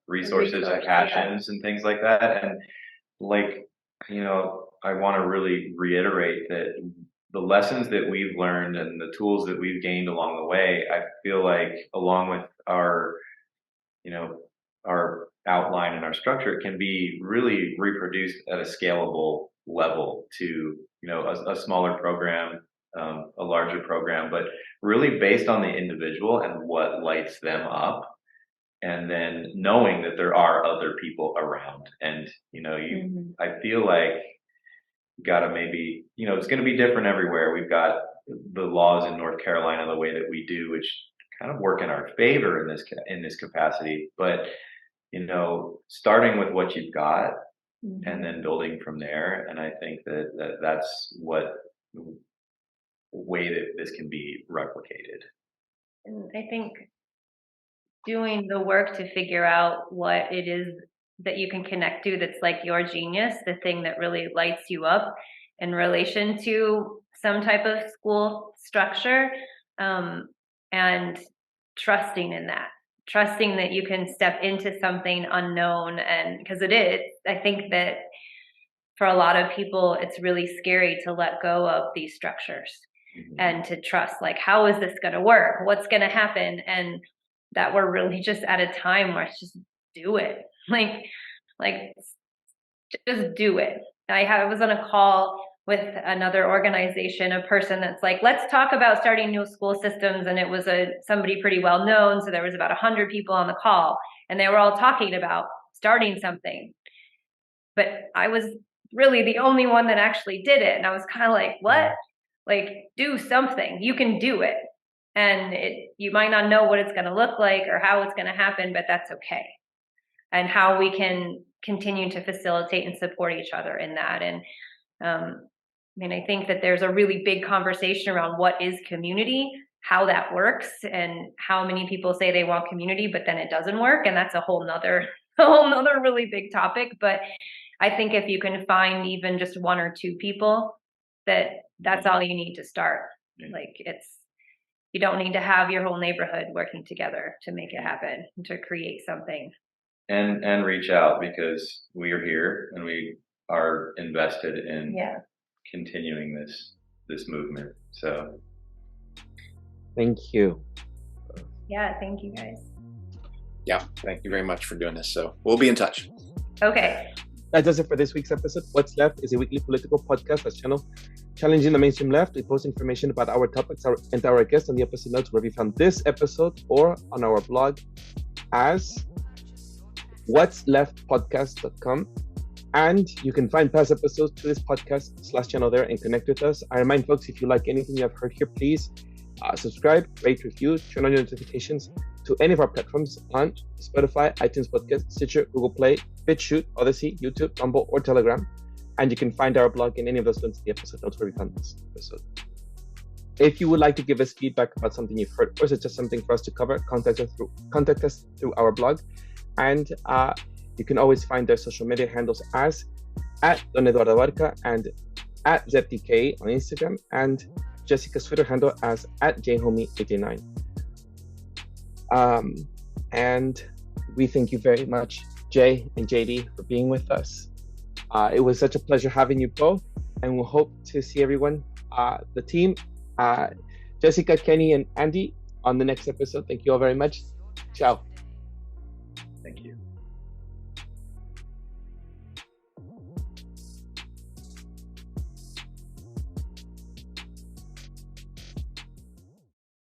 S1: resources and passions and things like that. And I want to really reiterate that the lessons that we've learned and the tools that we've gained along the way, I feel like along with our, our outline and our structure, it can be really reproduced at a scalable level to, a smaller program, a larger program, but really based on the individual and what lights them up. And then knowing that there are other people around, and, I feel like you gotta maybe, it's going to be different everywhere. We've got the laws in North Carolina the way that we do, which kind of work in our favor in this capacity. But, starting with what you've got and then building from there. And I think that's what way that this can be replicated.
S2: And I think doing the work to figure out what it is that you can connect to that's like your genius, the thing that really lights you up in relation to some type of school structure, and trusting in that. Trusting that you can step into something unknown, and because it is, I think that for a lot of people, it's really scary to let go of these structures and to trust, like, how is this going to work? What's going to happen? And that we're really just at a time where it's just do it. Like just do it. I was on a call with another organization, a person that's like, let's talk about starting new school systems. And it was somebody pretty well known. So there was about 100 people on the call, and they were all talking about starting something. But I was really the only one that actually did it. And I was kind of like, what? Like, do something. You can do it. And you might not know what it's going to look like or how it's going to happen, but that's okay. and how we can continue to facilitate and support each other in that. And I mean, I think that there's a really big conversation around what is community, how that works, and how many people say they want community, but then it doesn't work. And that's a whole nother really big topic. But I think if you can find even just one or two people, that's all you need to start. Like, you don't need to have your whole neighborhood working together to make it happen, to create something.
S1: And reach out, because we are here and we are invested in continuing this movement. So
S3: thank you.
S2: Yeah, thank you guys.
S4: Yeah, thank you very much for doing this. So we'll be in touch.
S2: Okay.
S3: That does it for this week's episode. What's Left is a weekly political podcast that's challenging the mainstream left. We post information about our topics and our guests on the episode notes where we found this episode, or on our blog as what'sleftpodcast.com. And you can find past episodes to this podcast /channel there and connect with us. I remind folks, if you like anything you have heard here, please subscribe, rate, review, turn on your notifications to any of our platforms on Spotify, iTunes Podcast, Stitcher, Google Play, BitChute, Odyssey, YouTube, Rumble, or Telegram. And you can find our blog in any of those links in the episode notes where we found this episode. If you would like to give us feedback about something you've heard or suggest something for us to cover, contact us through our blog. And you can always find their social media handles as @Don Eduardo Barca and @ZTK on Instagram, and Jessica's Twitter handle as @JHomie89. And we thank you very much, Jay and Jaydee, for being with us. It was such a pleasure having you both, and we'll hope to see everyone, the team, Jessica, Kenny, and Andy on the next episode. Thank you all very much. Ciao.
S1: Thank you.